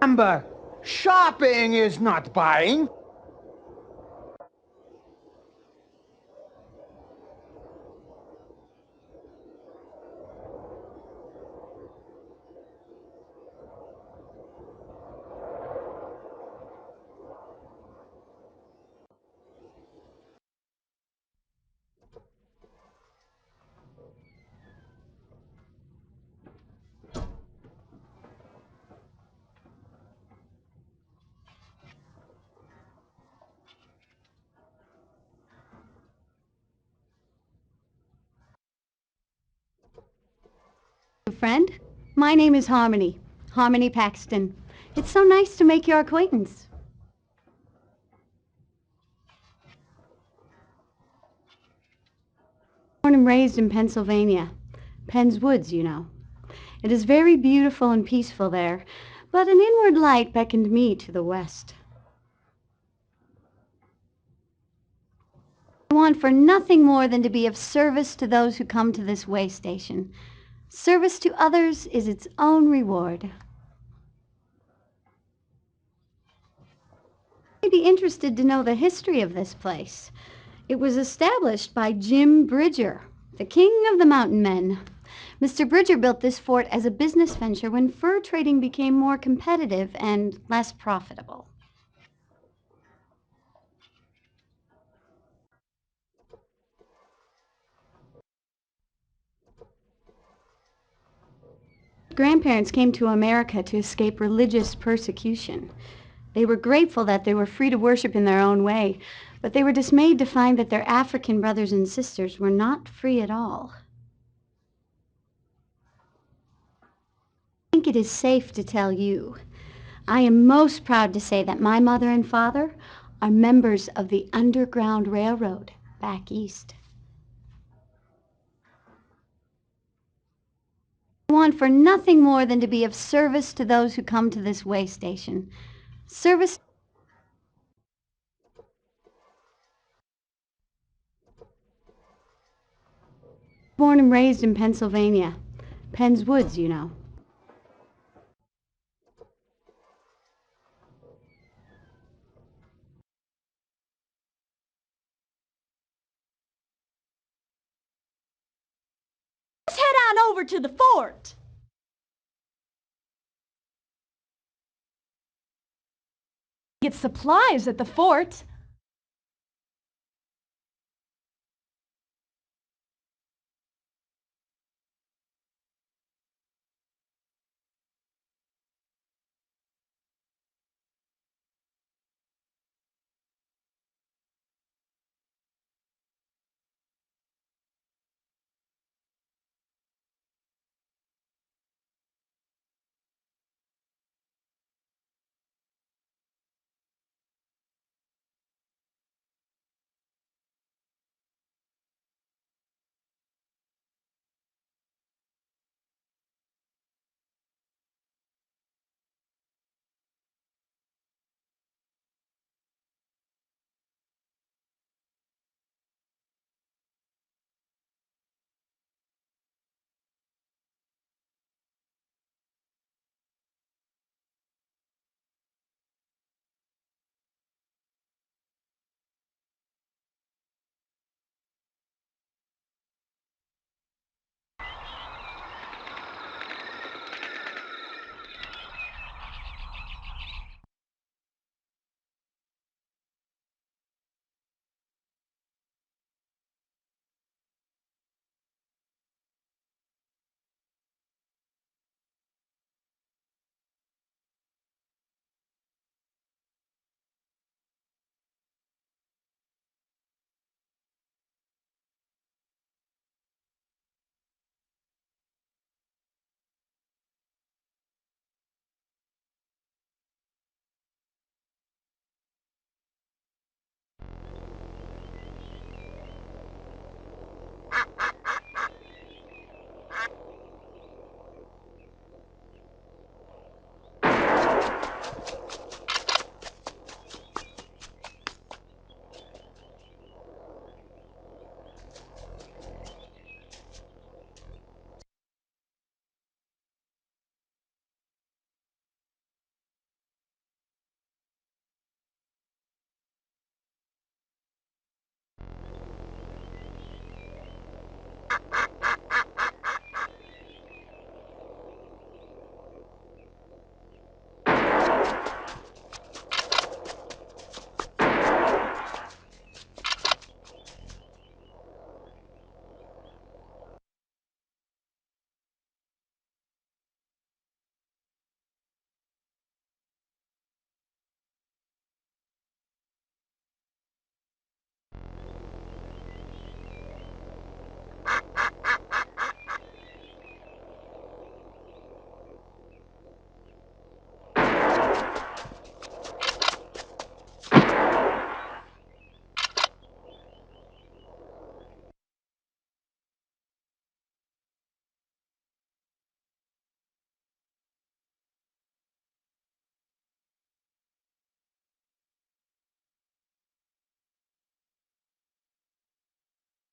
Remember, shopping is not buying. Friend, my name is Harmony, Harmony Paxton. It's so nice to make your acquaintance. Born and raised in Pennsylvania, Penn's Woods, you know. It is very beautiful and peaceful there, but an inward light beckoned me to the west. I want for nothing more than to be of service to those who come to this way station. Service to others is its own reward. You may be interested to know the history of this place. It was established by Jim Bridger, the king of the mountain men. Mr. Bridger built this fort as a business venture when fur trading became more competitive and less profitable. Grandparents came to America to escape religious persecution. They were grateful that they were free to worship in their own way, but they were dismayed to find that their African brothers and sisters were not free at all. I think it is safe to tell you, I am most proud to say that my mother and father are members of the Underground Railroad back east. I want for nothing more than to be of service to those who come to this way station. Service. Born and raised in Pennsylvania. Penn's Woods, you know. Let's head on over to the fort. Get supplies at the fort.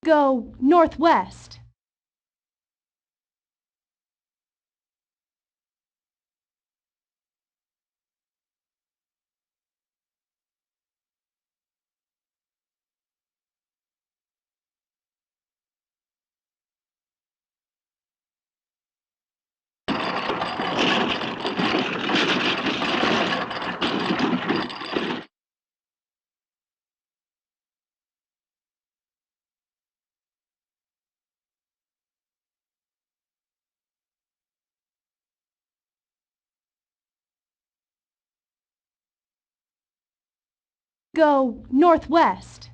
Go northwest. Go northwest.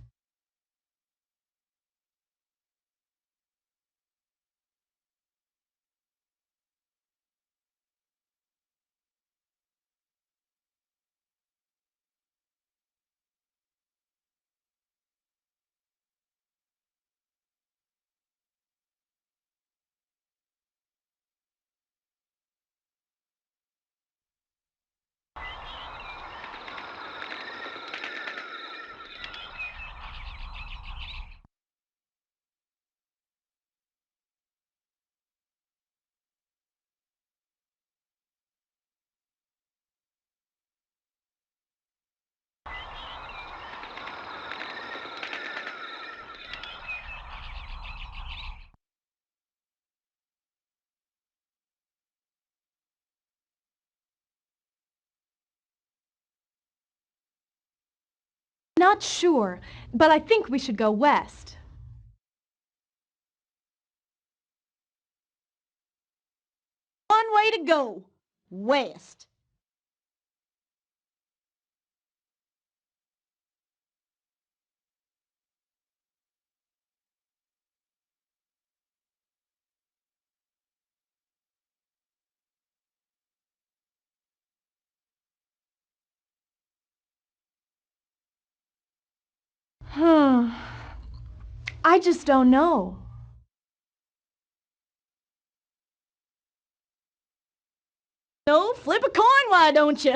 Not sure, but I think we should go west. One way to go, west. I just don't know. No, flip a coin, why don't you?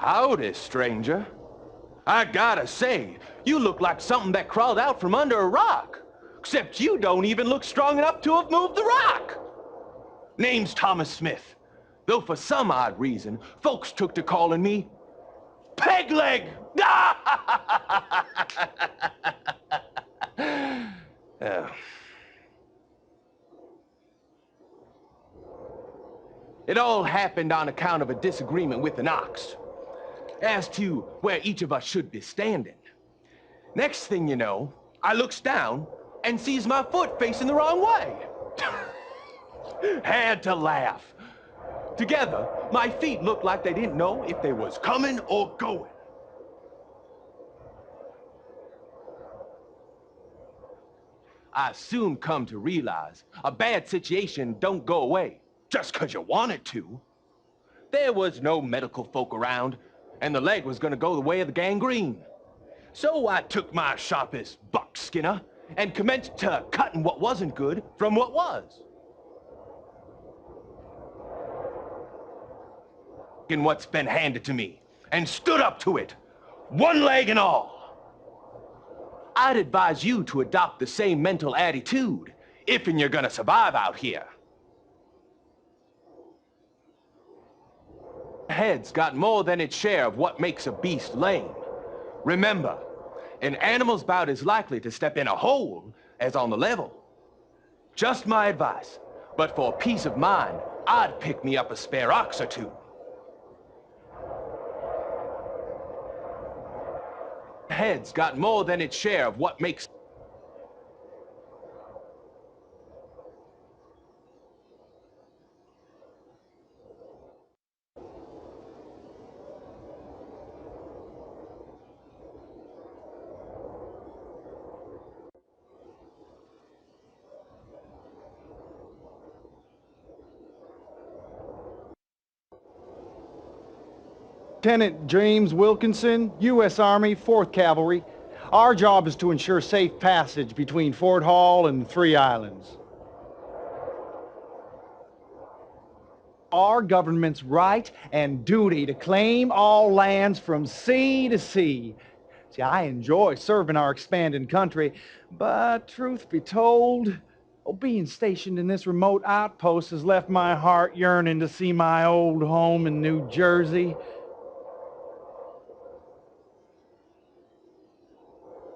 Howdy, stranger. I gotta say, you look like something that crawled out from under a rock. Except you don't even look strong enough to have moved the rock. Name's Thomas Smith. Though for some odd reason, folks took to calling me Peg Leg. Yeah. It all happened on account of a disagreement with an ox as to where each of us should be standing. Next thing you know, I looks down and sees my foot facing the wrong way. Had to laugh. Together, my feet looked like they didn't know if they was coming or going. I soon come to realize a bad situation don't go away just 'cause you want it to. There was no medical folk around, and the leg was gonna go the way of the gangrene. So I took my sharpest buck skinner and commenced to cutting what wasn't good from what was. In what's been handed to me, and stood up to it, one leg and all. I'd advise you to adopt the same mental attitude if and you're gonna survive out here. Head's got more than its share of what makes a beast lame. Remember, an animal's about as likely to step in a hole as on the level. Just my advice, but for peace of mind, I'd pick me up a spare ox or two. Head's got more than its share of what makes... Lieutenant James Wilkinson, U.S. Army, 4th Cavalry. Our job is to ensure safe passage between Fort Hall and the Three Islands. Our government's right and duty to claim all lands from sea to sea. See, I enjoy serving our expanding country, but truth be told, being stationed in this remote outpost has left my heart yearning to see my old home in New Jersey.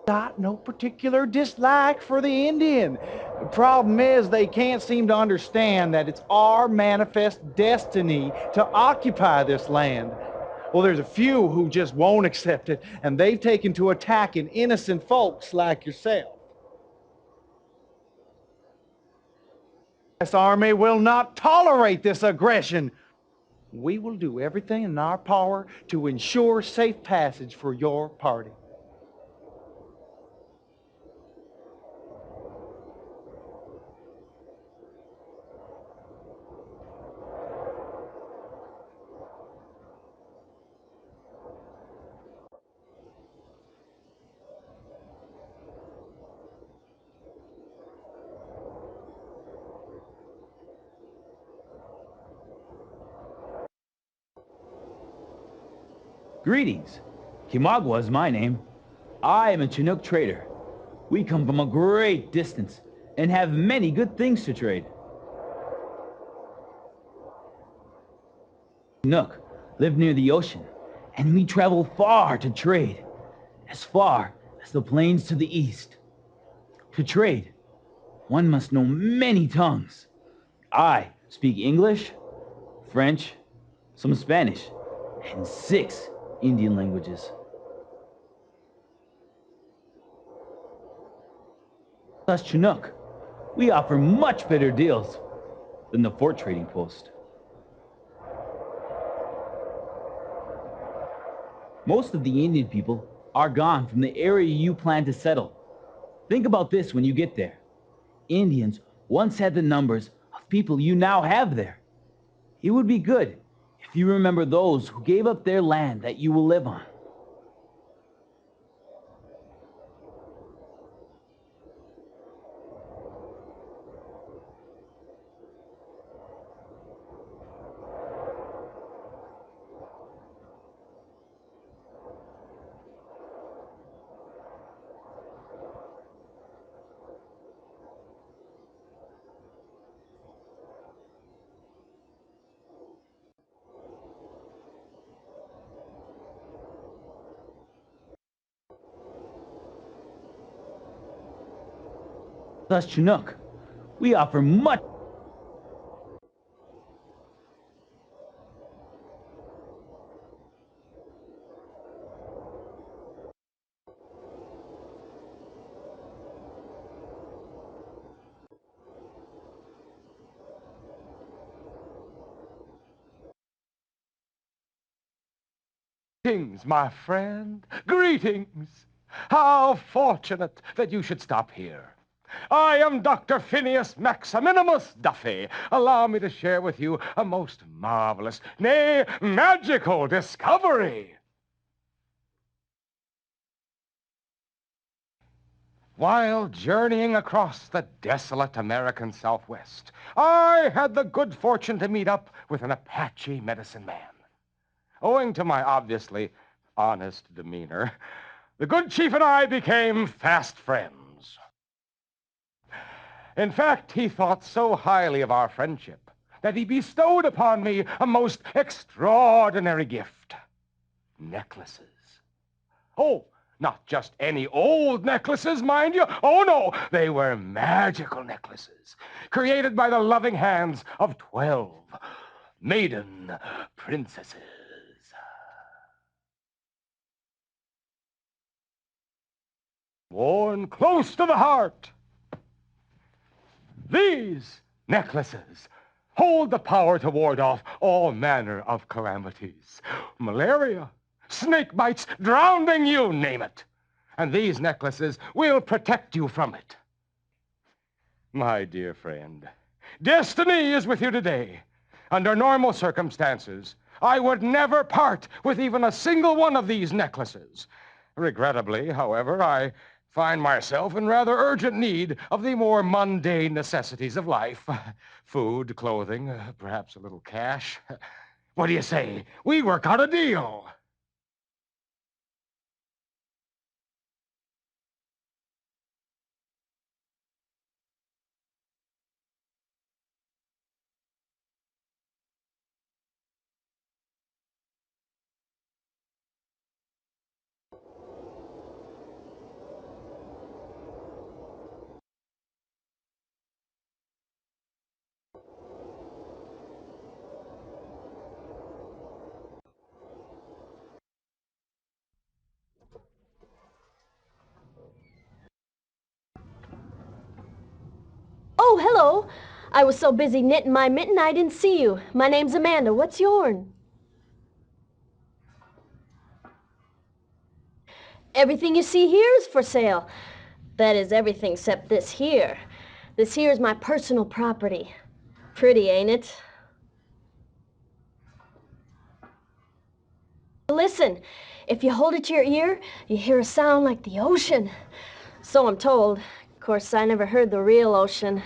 Got no particular dislike for the Indian. The problem is they can't seem to understand that it's our manifest destiny to occupy this land. Well, there's a few who just won't accept it, and they've taken to attacking innocent folks like yourself. The U.S. Army will not tolerate this aggression. We will do everything in our power to ensure safe passage for your party. Greetings. Kimagwa is my name. I am a Chinook trader. We come from a great distance and have many good things to trade. Chinook live near the ocean, and we travel far to trade, as far as the plains to the east. To trade, one must know many tongues. I speak English, French, some Spanish, and 6 Indian languages. Us Chinook, we offer much better deals than the fort trading post. Most of the Indian people are gone from the area you plan to settle. Think about this when you get there. Indians once had the numbers of people you now have there. It would be good if you remember those who gave up their land that you will live on. Thus Chinook, we offer much. Greetings, my friend. Greetings. How fortunate that you should stop here. I am Dr. Phineas Maximinimus Duffy. Allow me to share with you a most marvelous, nay, magical discovery. While journeying across the desolate American Southwest, I had the good fortune to meet up with an Apache medicine man. Owing to my obviously honest demeanor, the good chief and I became fast friends. In fact, he thought so highly of our friendship that he bestowed upon me a most extraordinary gift. Necklaces. Oh, not just any old necklaces, mind you. Oh, no, they were magical necklaces created by the loving hands of 12 maiden princesses. Worn close to the heart. These necklaces hold the power to ward off all manner of calamities. Malaria, snake bites, drowning, you name it. And these necklaces will protect you from it. My dear friend, destiny is with you today. Under normal circumstances, I would never part with even a single one of these necklaces. Regrettably, however, I find myself in rather urgent need of the more mundane necessities of life. Food, clothing, perhaps a little cash. What do you say? We work out a deal. Oh, hello. I was so busy knitting my mitten I didn't see you. My name's Amanda. What's yourn? Everything you see here is for sale. That is everything except this here. This here is my personal property. Pretty, ain't it? Listen, if you hold it to your ear, you hear a sound like the ocean. So I'm told. Of course, I never heard the real ocean.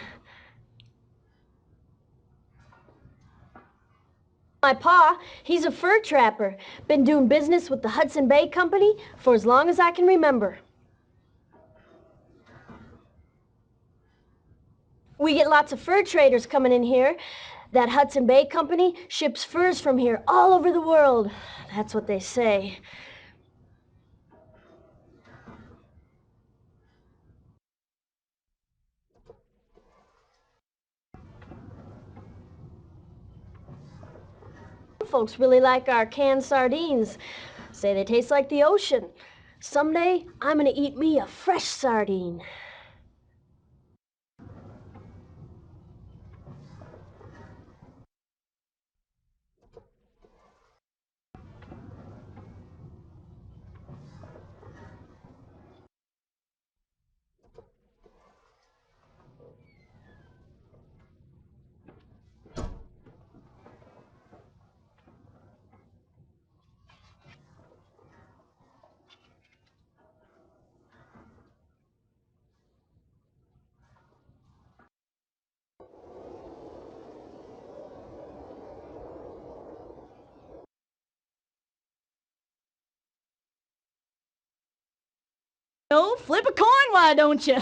My pa, he's a fur trapper. Been doing business with the Hudson Bay Company for as long as I can remember. We get lots of fur traders coming in here. That Hudson Bay Company ships furs from here all over the world. That's what they say. Folks really like our canned sardines. Say they taste like the ocean. Someday, I'm gonna eat me a fresh sardine. No, flip a coin, why don't you?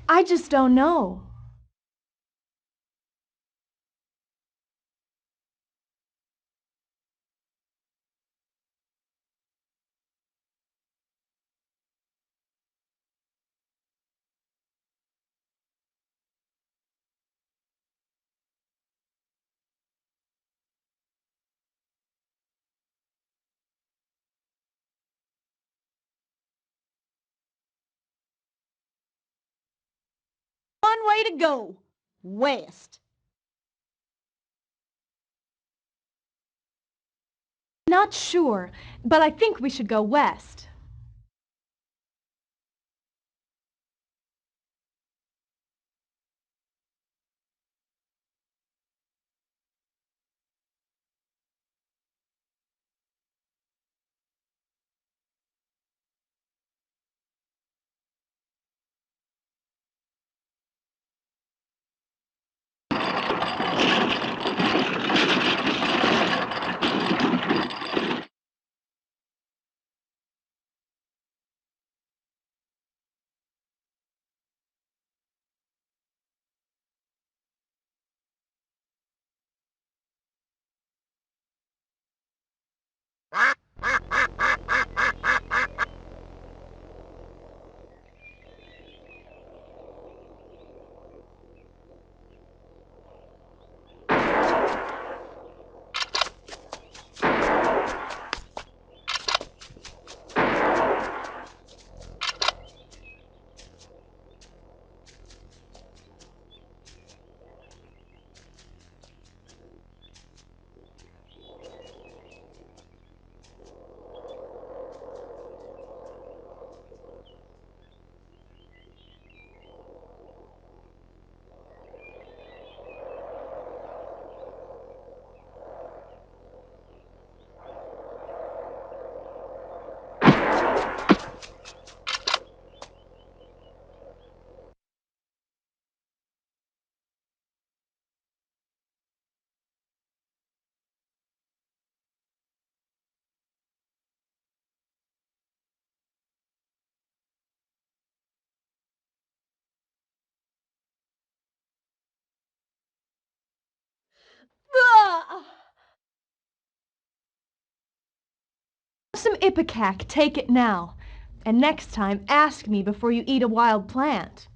I just don't know. One way to go, west. Not sure, but I think we should go west. Some ipecac, take it now. And next time, ask me before you eat a wild plant.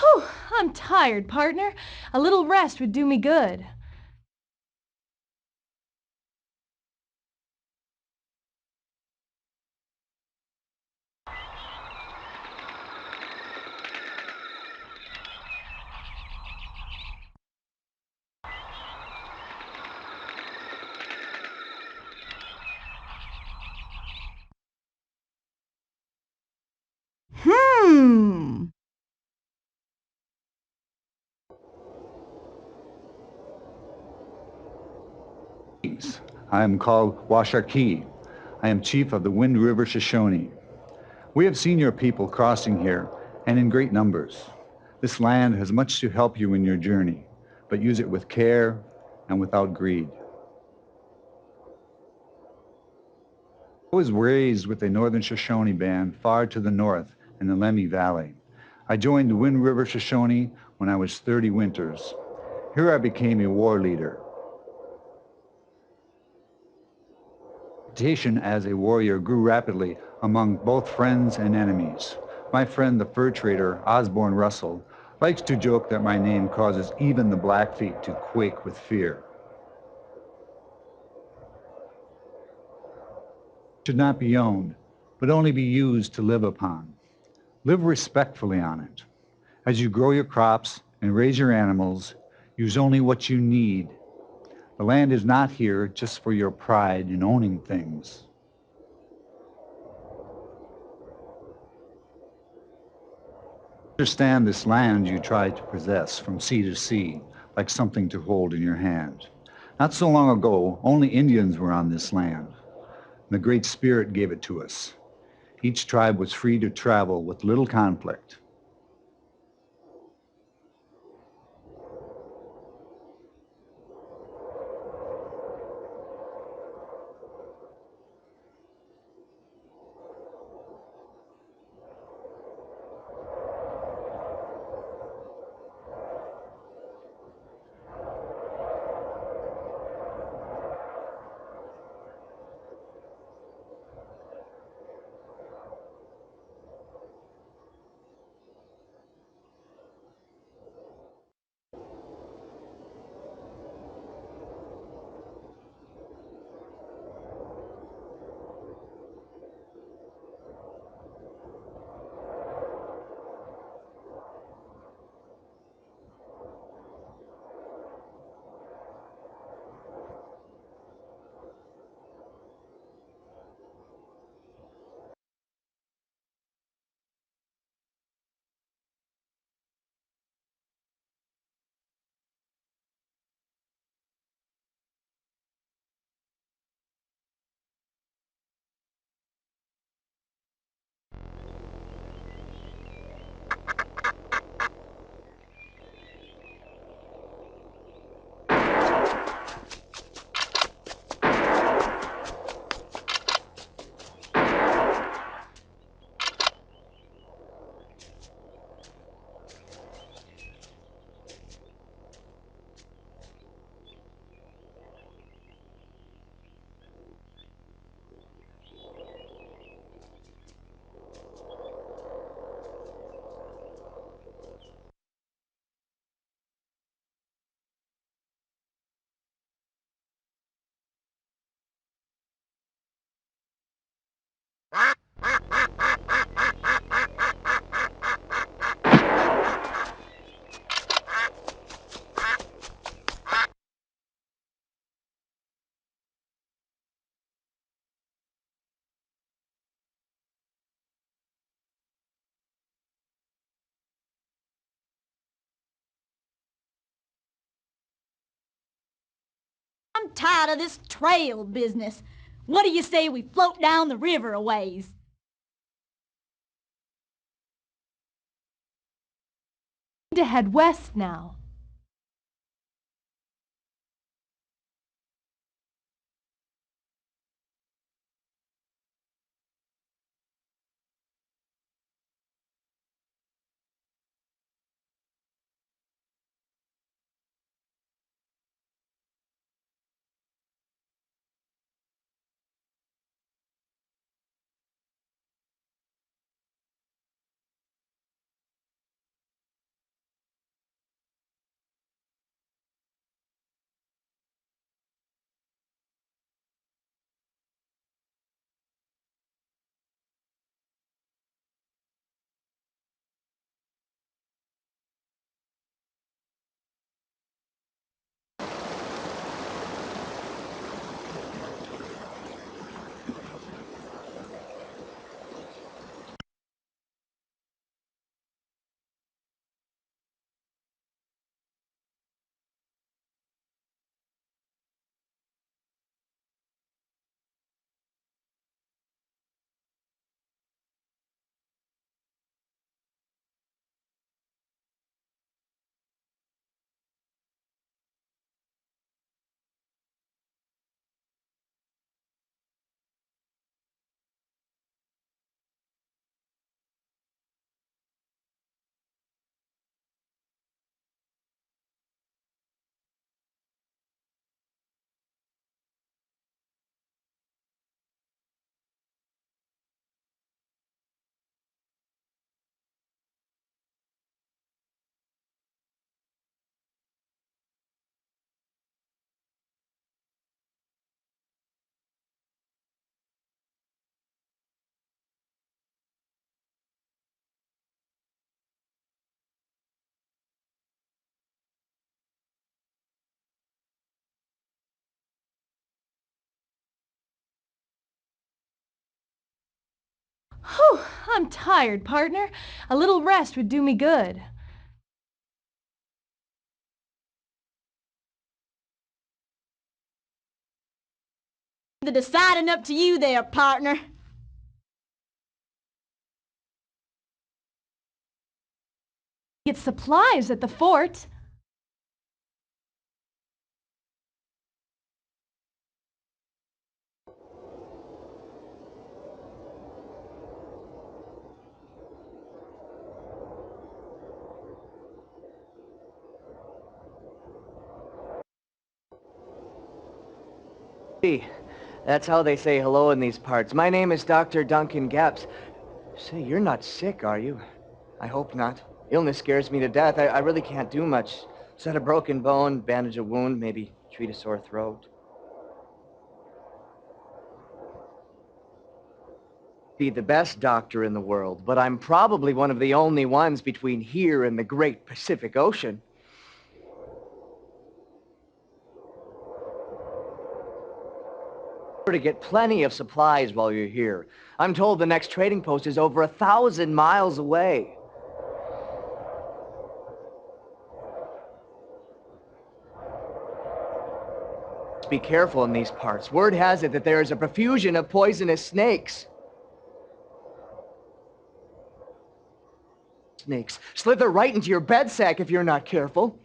Whew, I'm tired, partner. A little rest would do me good. I am called Washakie. I am chief of the Wind River Shoshone. We have seen your people crossing here, and in great numbers. This land has much to help you in your journey, but use it with care and without greed. I was raised with a Northern Shoshone band far to the north in the Lemhi Valley. I joined the Wind River Shoshone when I was 30 winters. Here I became a war leader. Reputation as a warrior grew rapidly among both friends and enemies. My friend, the fur trader, Osborne Russell, likes to joke that my name causes even the Blackfeet to quake with fear. It should not be owned, but only be used to live upon. Live respectfully on it. As you grow your crops and raise your animals, use only what you need. The land is not here just for your pride in owning things. Understand this land you try to possess from sea to sea, like something to hold in your hand. Not so long ago, only Indians were on this land. The Great Spirit gave it to us. Each tribe was free to travel with little conflict. I'm tired of this trail business. What do you say we float down the river a ways? To head west now. Whew, I'm tired, partner. A little rest would do me good. The deciding up to you there, partner. Get supplies at the fort. That's how they say hello in these parts. My name is Dr. Duncan Gaps. Say, you're not sick, are you? I hope not. Illness scares me to death. I really can't do much. Set a broken bone, bandage a wound, maybe treat a sore throat. Be the best doctor in the world, but I'm probably one of the only ones between here and the great Pacific Ocean. To get plenty of supplies while you're here. I'm told the next trading post is over 1,000 miles away. Be careful in these parts. Word has it that there is a profusion of poisonous snakes. Snakes slither right into your bed sack if you're not careful.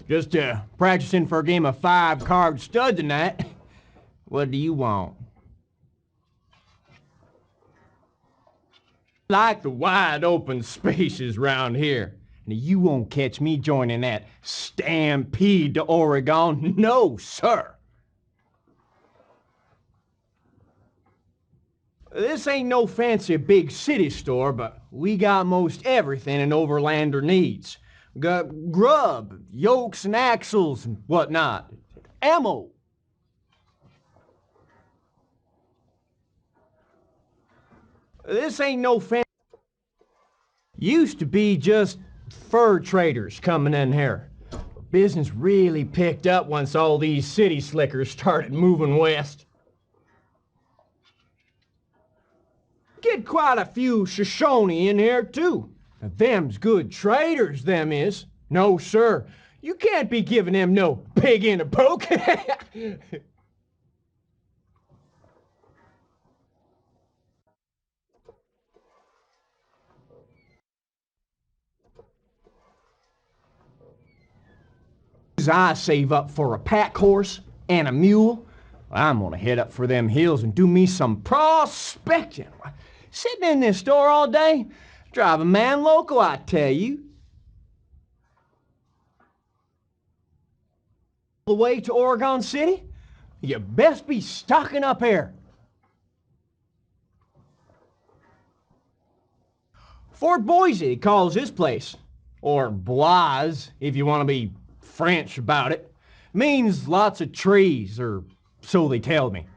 Just practicing for a game of 5-card stud tonight. What do you want? Like the wide open spaces round here. Now, you won't catch me joining that stampede to Oregon. No, sir. This ain't no fancy big city store, but we got most everything an overlander needs. We got grub, yokes and axles and whatnot. Ammo. This ain't no fancy... Used to be just fur traders coming in here. Business really picked up once all these city slickers started moving west. Get quite a few Shoshone in here, too. Now, them's good traders, them is. No, sir. You can't be giving them no pig in a poke. I save up for a pack horse and a mule. I'm gonna head up for them hills and do me some prospecting. Sitting in this store all day, drive a man loco, I tell you. The way to Oregon City, you best be stocking up here. Fort Boise calls this place, or Blois, if you want to be French about it. Means lots of trees, or so they tell me.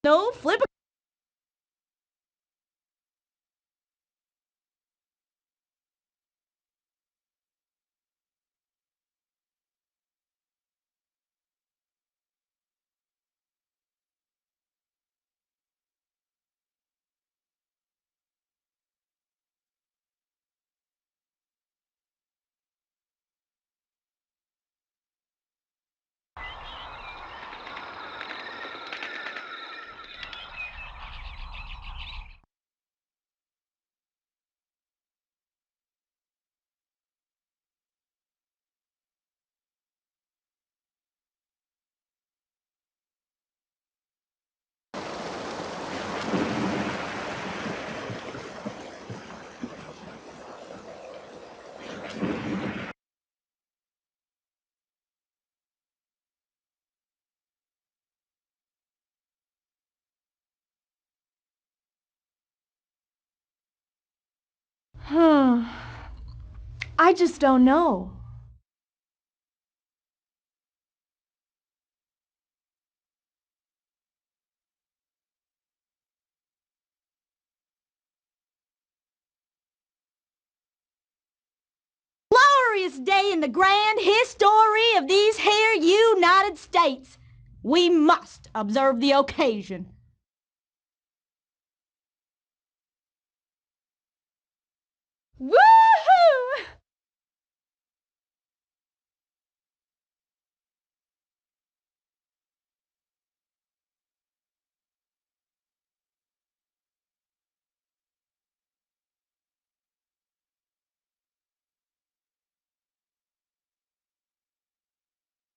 No, flip a... I just don't know. Glorious day in the grand history of these here United States. We must observe the occasion. Woohoo!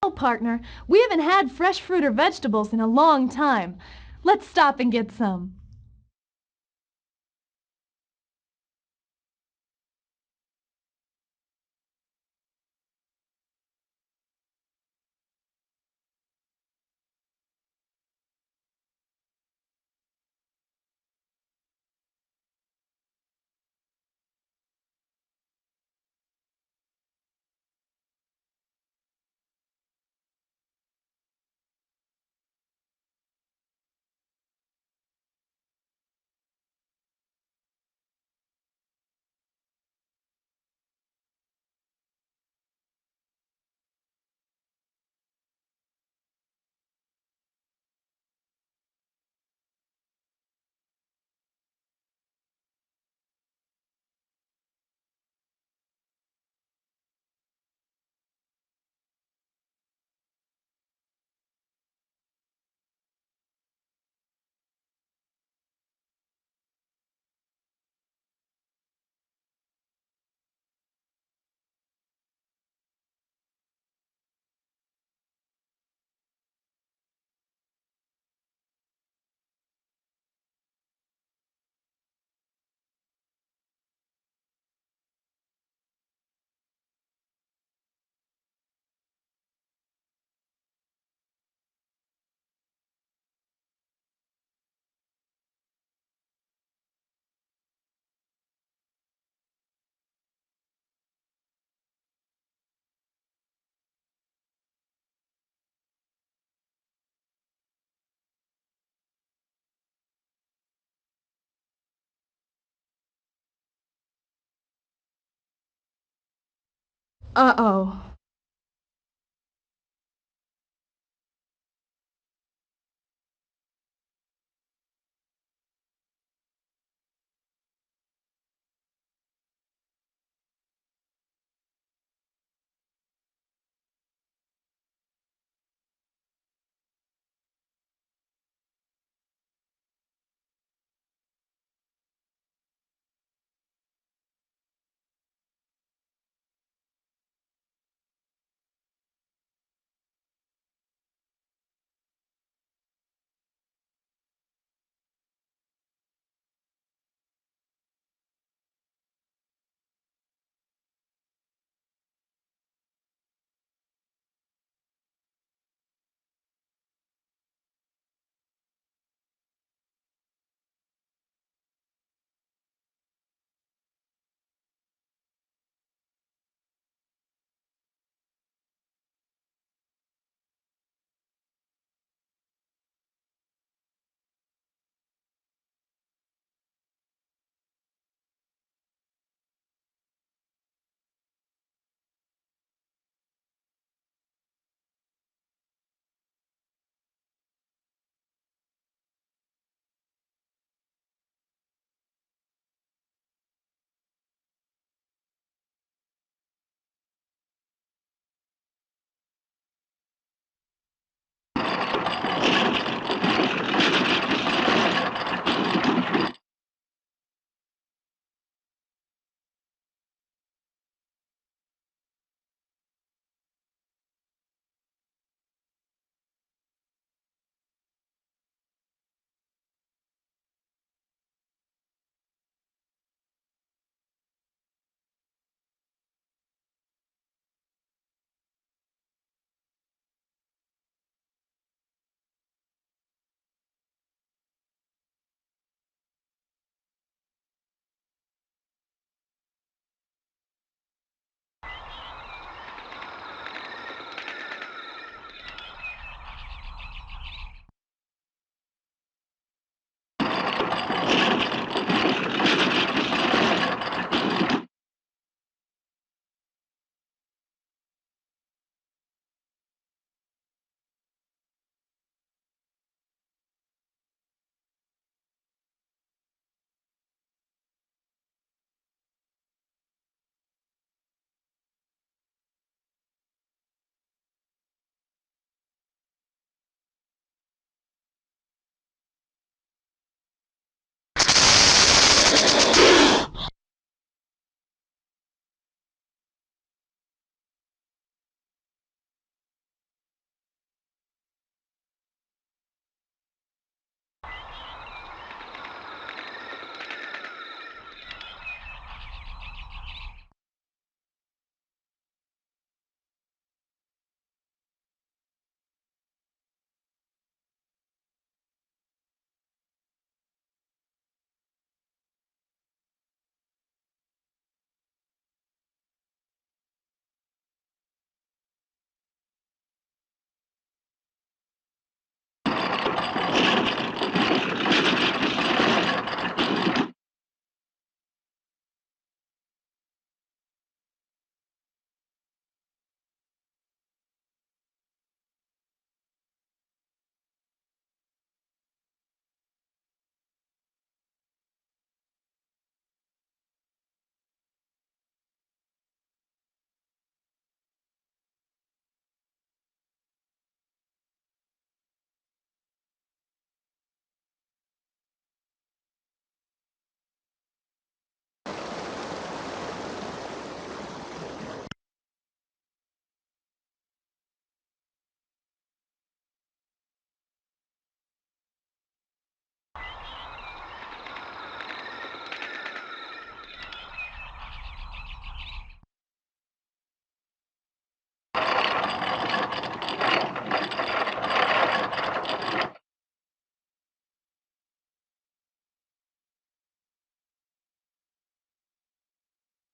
Oh, partner, we haven't had fresh fruit or vegetables in a long time. Let's stop and get some. Uh-oh.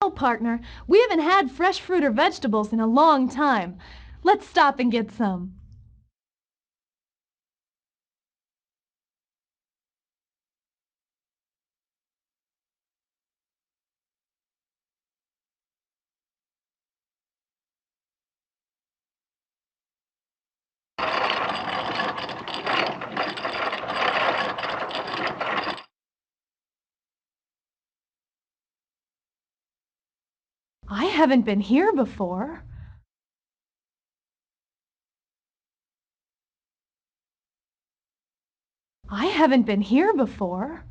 Oh, partner, we haven't had fresh fruit or vegetables in a long time. Let's stop and get some. haven't been here before. I haven't been here before.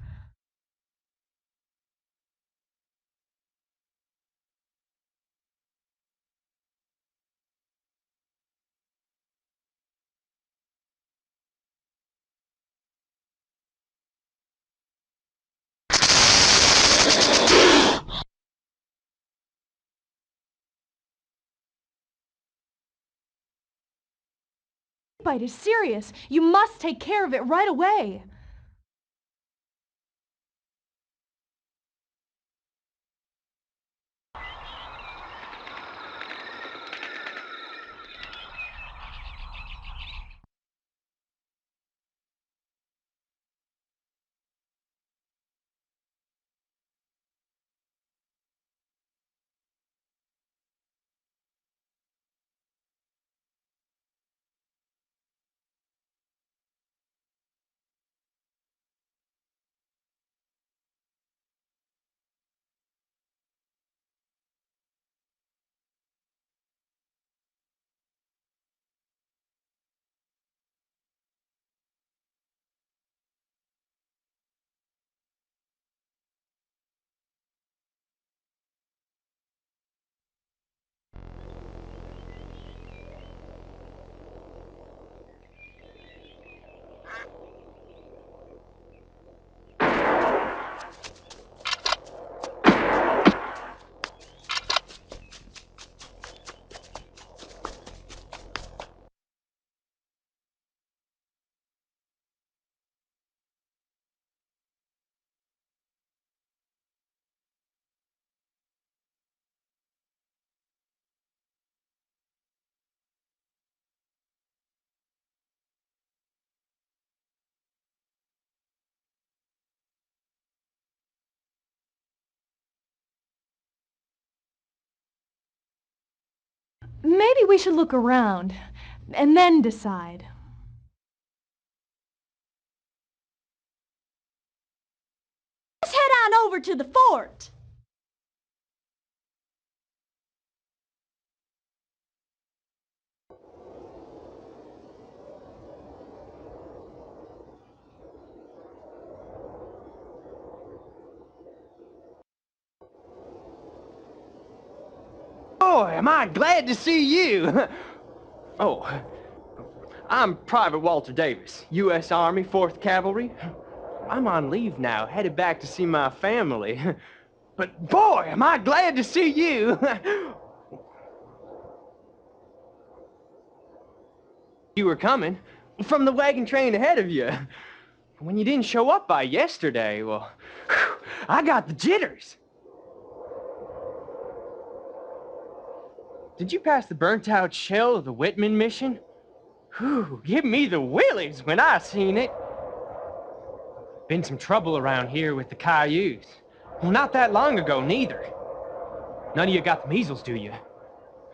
Bite is serious. You must take care of it right away. Maybe we should look around and then decide. Let's head on over to the fort. Boy, am I glad to see you. Oh, I'm Private Walter Davis, U.S. Army, 4th Cavalry. I'm on leave now, headed back to see my family. But boy, am I glad to see you. You were coming from the wagon train ahead of you. When you didn't show up by yesterday, well, I got the jitters. Did you pass the burnt-out shell of the Whitman mission? Whew, give me the willies when I seen it. Been some trouble around here with the Cayuse. Well, not that long ago, neither. None of you got the measles, do you?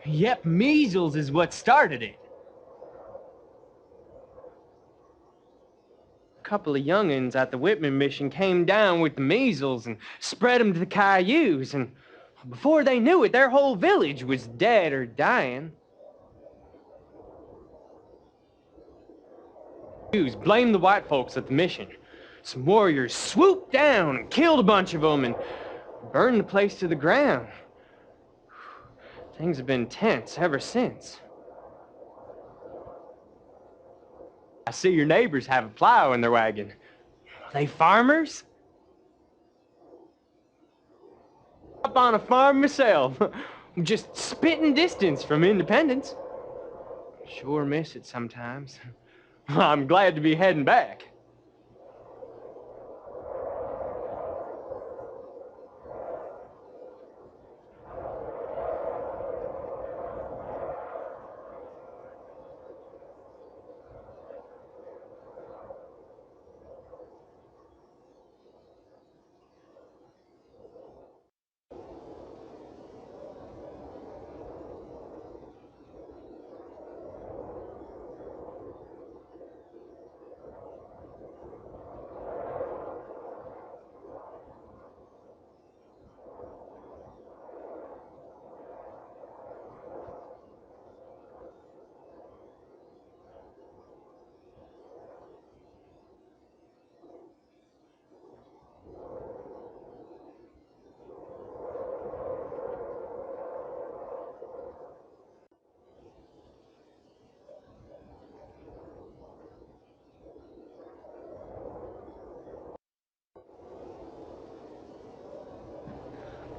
Yep, measles is what started it. A couple of young'uns at the Whitman mission came down with the measles and spread them to the Cayuse, and before they knew it, their whole village was dead or dying. Blamed the white folks at the mission. Some warriors swooped down and killed a bunch of them and burned the place to the ground. Things have been tense ever since. I see your neighbors have a plow in their wagon. Are they farmers? Up on a farm myself. Just spitting distance from Independence. Sure miss it sometimes. I'm glad to be heading back.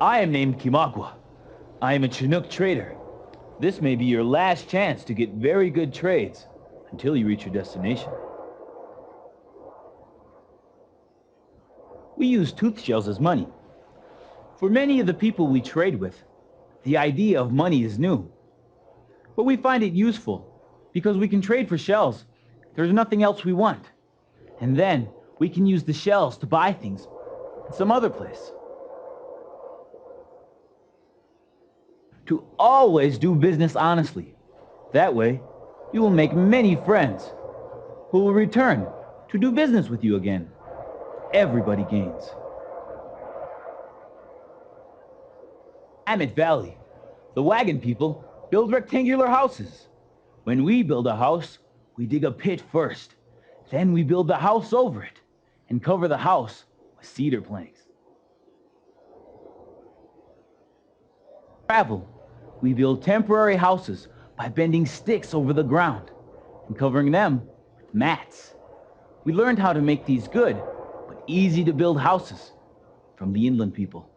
I am named Kimagua. I am a Chinook trader. This may be your last chance to get very good trades until you reach your destination. We use tooth shells as money. For many of the people we trade with, the idea of money is new. But we find it useful because we can trade for shells. There's nothing else we want. And then we can use the shells to buy things in some other place. To always do business honestly. That way, you will make many friends who will return to do business with you again. Everybody gains. Amit Valley, the wagon people build rectangular houses. When we build a house, we dig a pit first. Then we build the house over it and cover the house with cedar planks. Travel, we build temporary houses by bending sticks over the ground and covering them with mats. We learned how to make these good but easy to build houses from the inland people.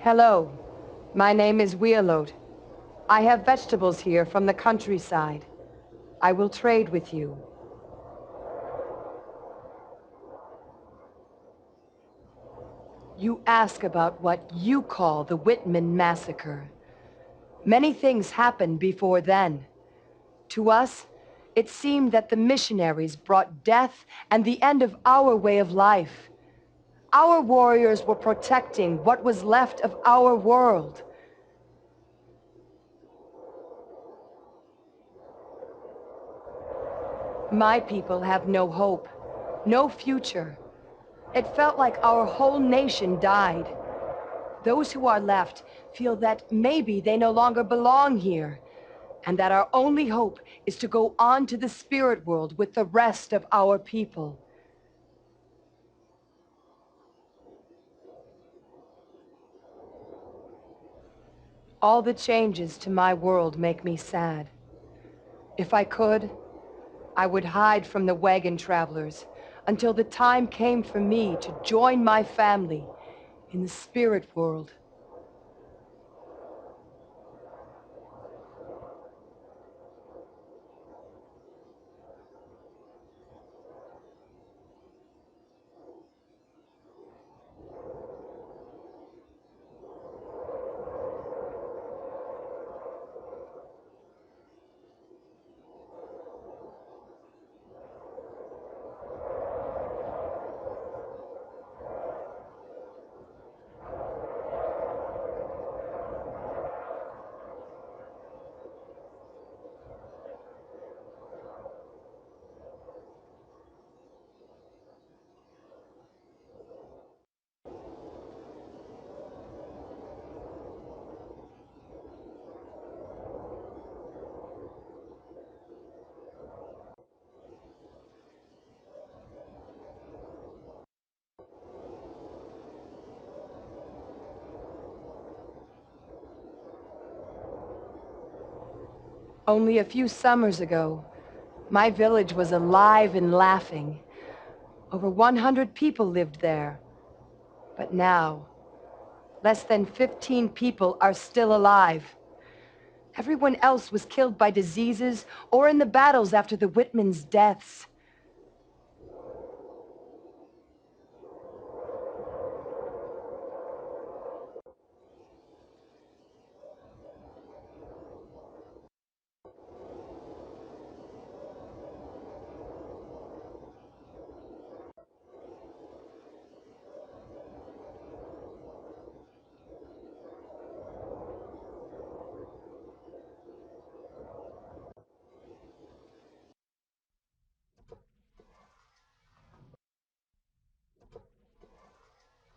Hello, my name is Weirload. I have vegetables here from the countryside. I will trade with you. You ask about what you call the Whitman Massacre. Many things happened before then. To us, it seemed that the missionaries brought death and the end of our way of life. Our warriors were protecting what was left of our world. My people have no hope, no future. It felt like our whole nation died. Those who are left feel that maybe they no longer belong here, and that our only hope is to go on to the spirit world with the rest of our people. All the changes to my world make me sad. If I could, I would hide from the wagon travelers until the time came for me to join my family in the spirit world. Only a few summers ago, My village was alive and laughing. Over 100 people lived there. But now, less than 15 people are still alive. Everyone else was killed by diseases or in the battles after the Whitmans' deaths.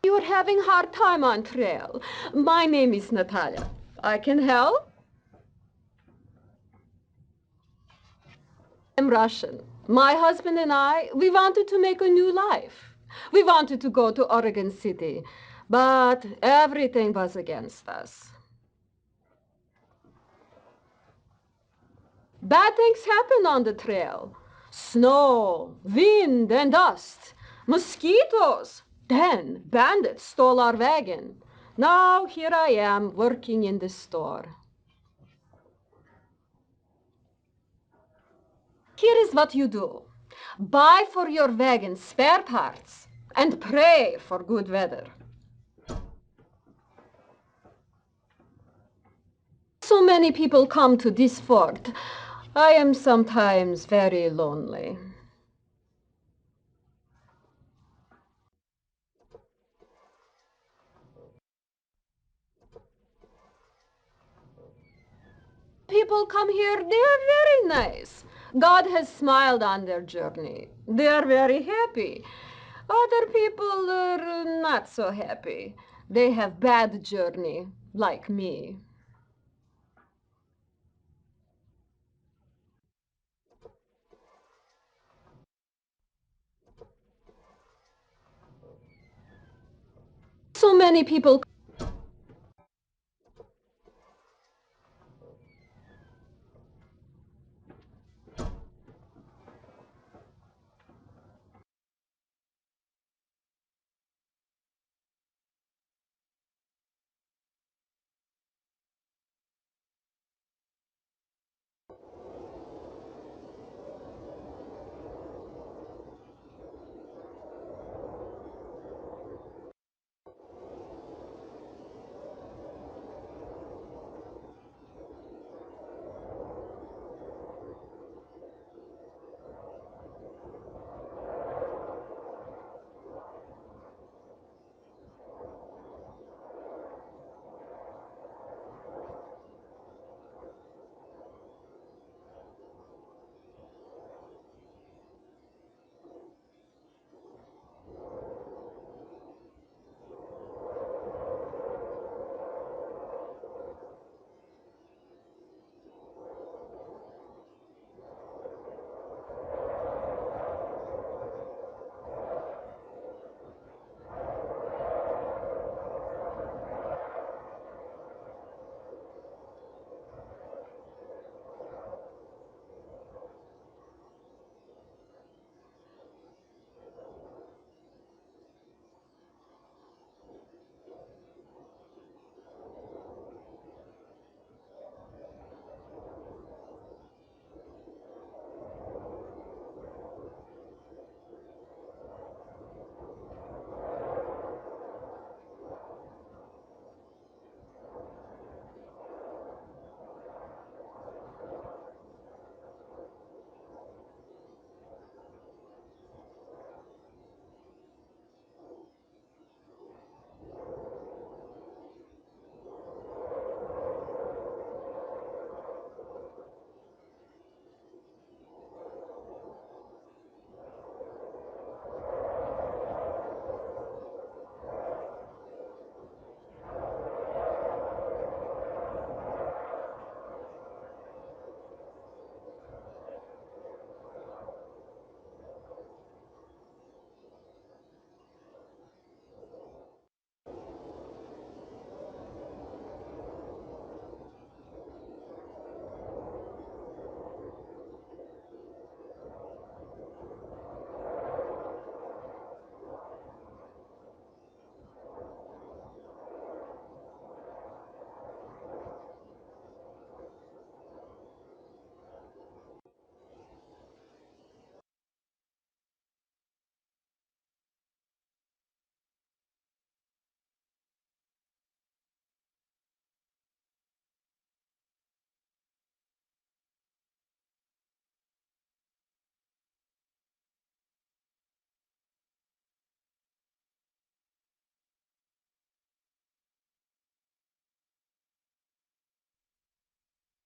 You're having hard time on trail. My name is Natalia. I can help? I'm Russian. My husband and I, we wanted to make a new life. We wanted to go to Oregon City, but everything was against us. Bad things happen on the trail. Snow, wind, and dust. Mosquitoes. Then bandits stole our wagon. Now here I am working in the store. Here is what you do. Buy for your wagon spare parts and pray for good weather. So many people come to this fort. I am sometimes very lonely. People come here, they are very nice. God has smiled on their journey. They are very happy. Other people are not so happy. They have bad journey, like me. So many people.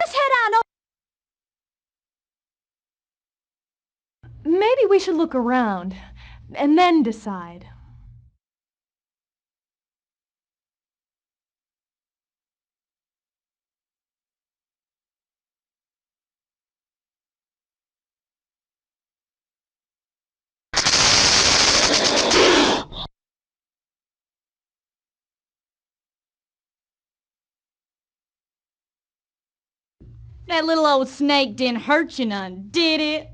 Let's head on over. Maybe we should look around and then decide. That little old snake didn't hurt you none, did it?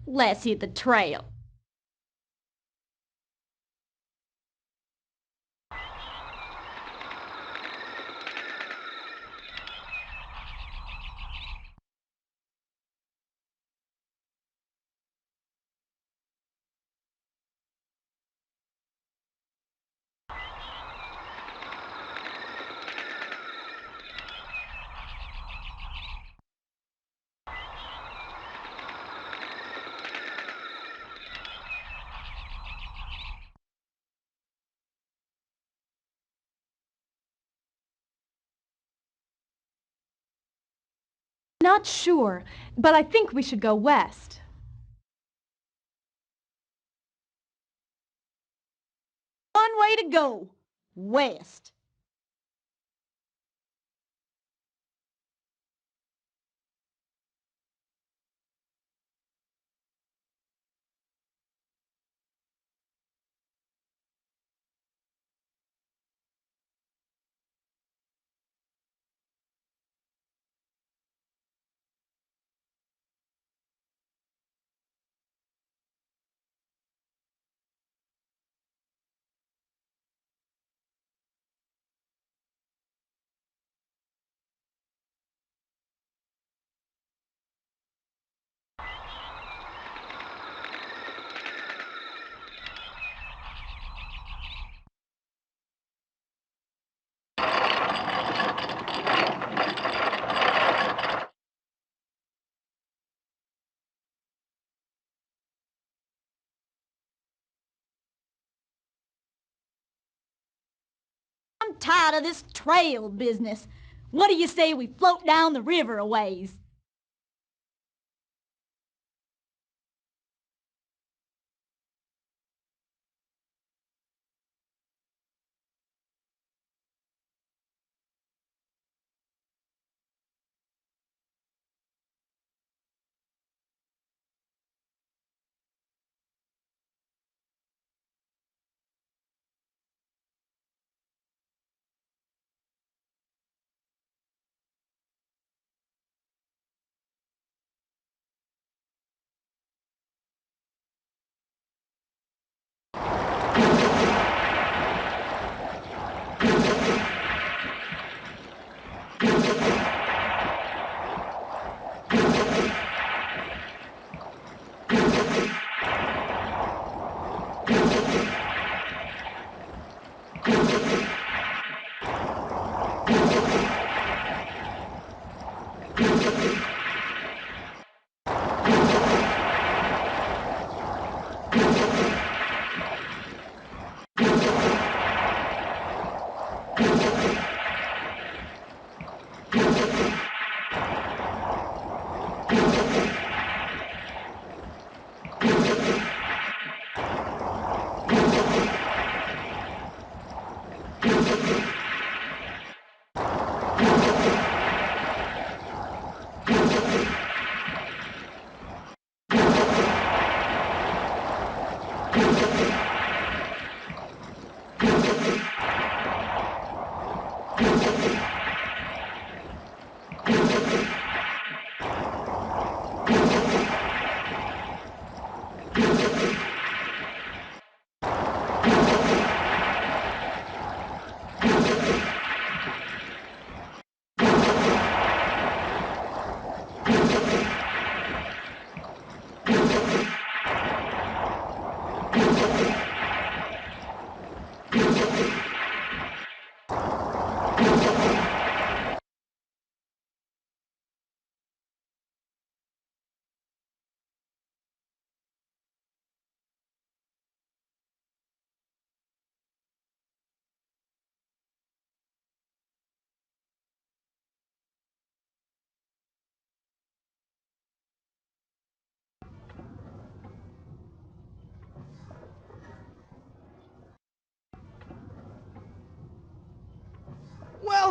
Let's hit the trail. Not sure, but I think we should go west. One way to go, west. I'm tired of this trail business. What do you say we float down the river a ways?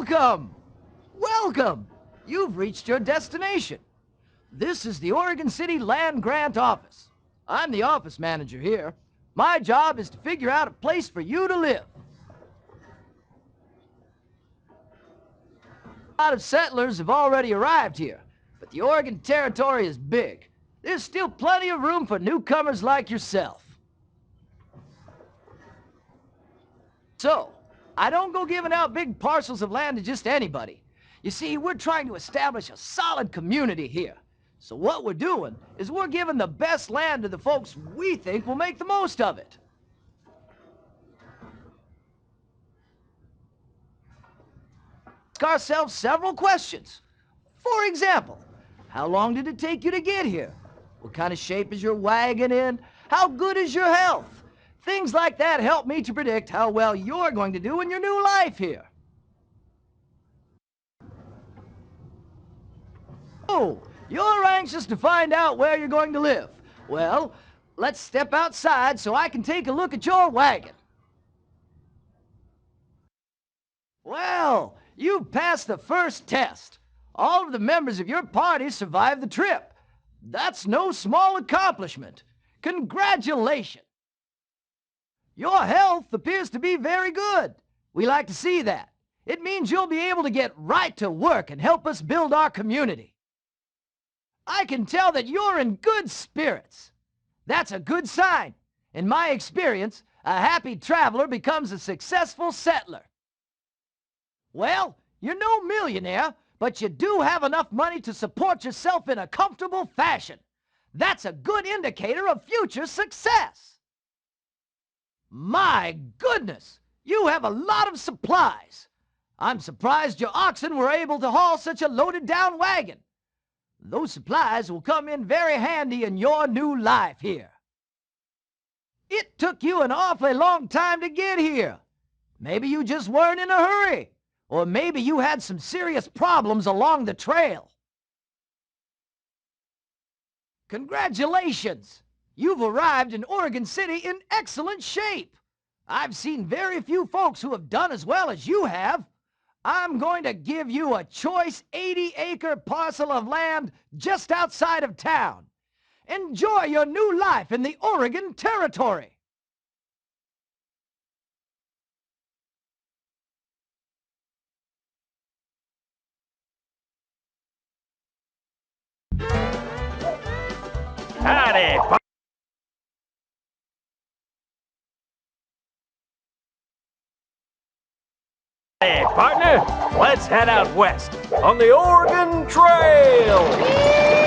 Welcome! Welcome! You've reached your destination. This is the Oregon City Land Grant Office. I'm the office manager here. My job is to figure out a place for you to live. A lot of settlers have already arrived here, but the Oregon Territory is big. There's still plenty of room for newcomers like yourself. So, I don't go giving out big parcels of land to just anybody. You see, we're trying to establish a solid community here. So what we're doing is we're giving the best land to the folks we think will make the most of it. Ask ourselves several questions. For example, how long did it take you to get here? What kind of shape is your wagon in? How good is your health? Things like that help me to predict how well you're going to do in your new life here. Oh, you're anxious to find out where you're going to live. Well, let's step outside so I can take a look at your wagon. Well, you've passed the first test. All of the members of your party survived the trip. That's no small accomplishment. Congratulations. Your health appears to be very good. We like to see that. It means you'll be able to get right to work and help us build our community. I can tell that you're in good spirits. That's a good sign. In my experience, a happy traveler becomes a successful settler. Well, you're no millionaire, but you do have enough money to support yourself in a comfortable fashion. That's a good indicator of future success. My goodness, you have a lot of supplies. I'm surprised your oxen were able to haul such a loaded down wagon. Those supplies will come in very handy in your new life here. It took you an awfully long time to get here. Maybe you just weren't in a hurry, or maybe you had some serious problems along the trail. Congratulations! You've arrived in Oregon City in excellent shape. I've seen very few folks who have done as well as you have. I'm going to give you a choice 80-acre parcel of land just outside of town. Enjoy your new life in the Oregon Territory. Howdy, Hey, partner, let's head out west on the Oregon Trail.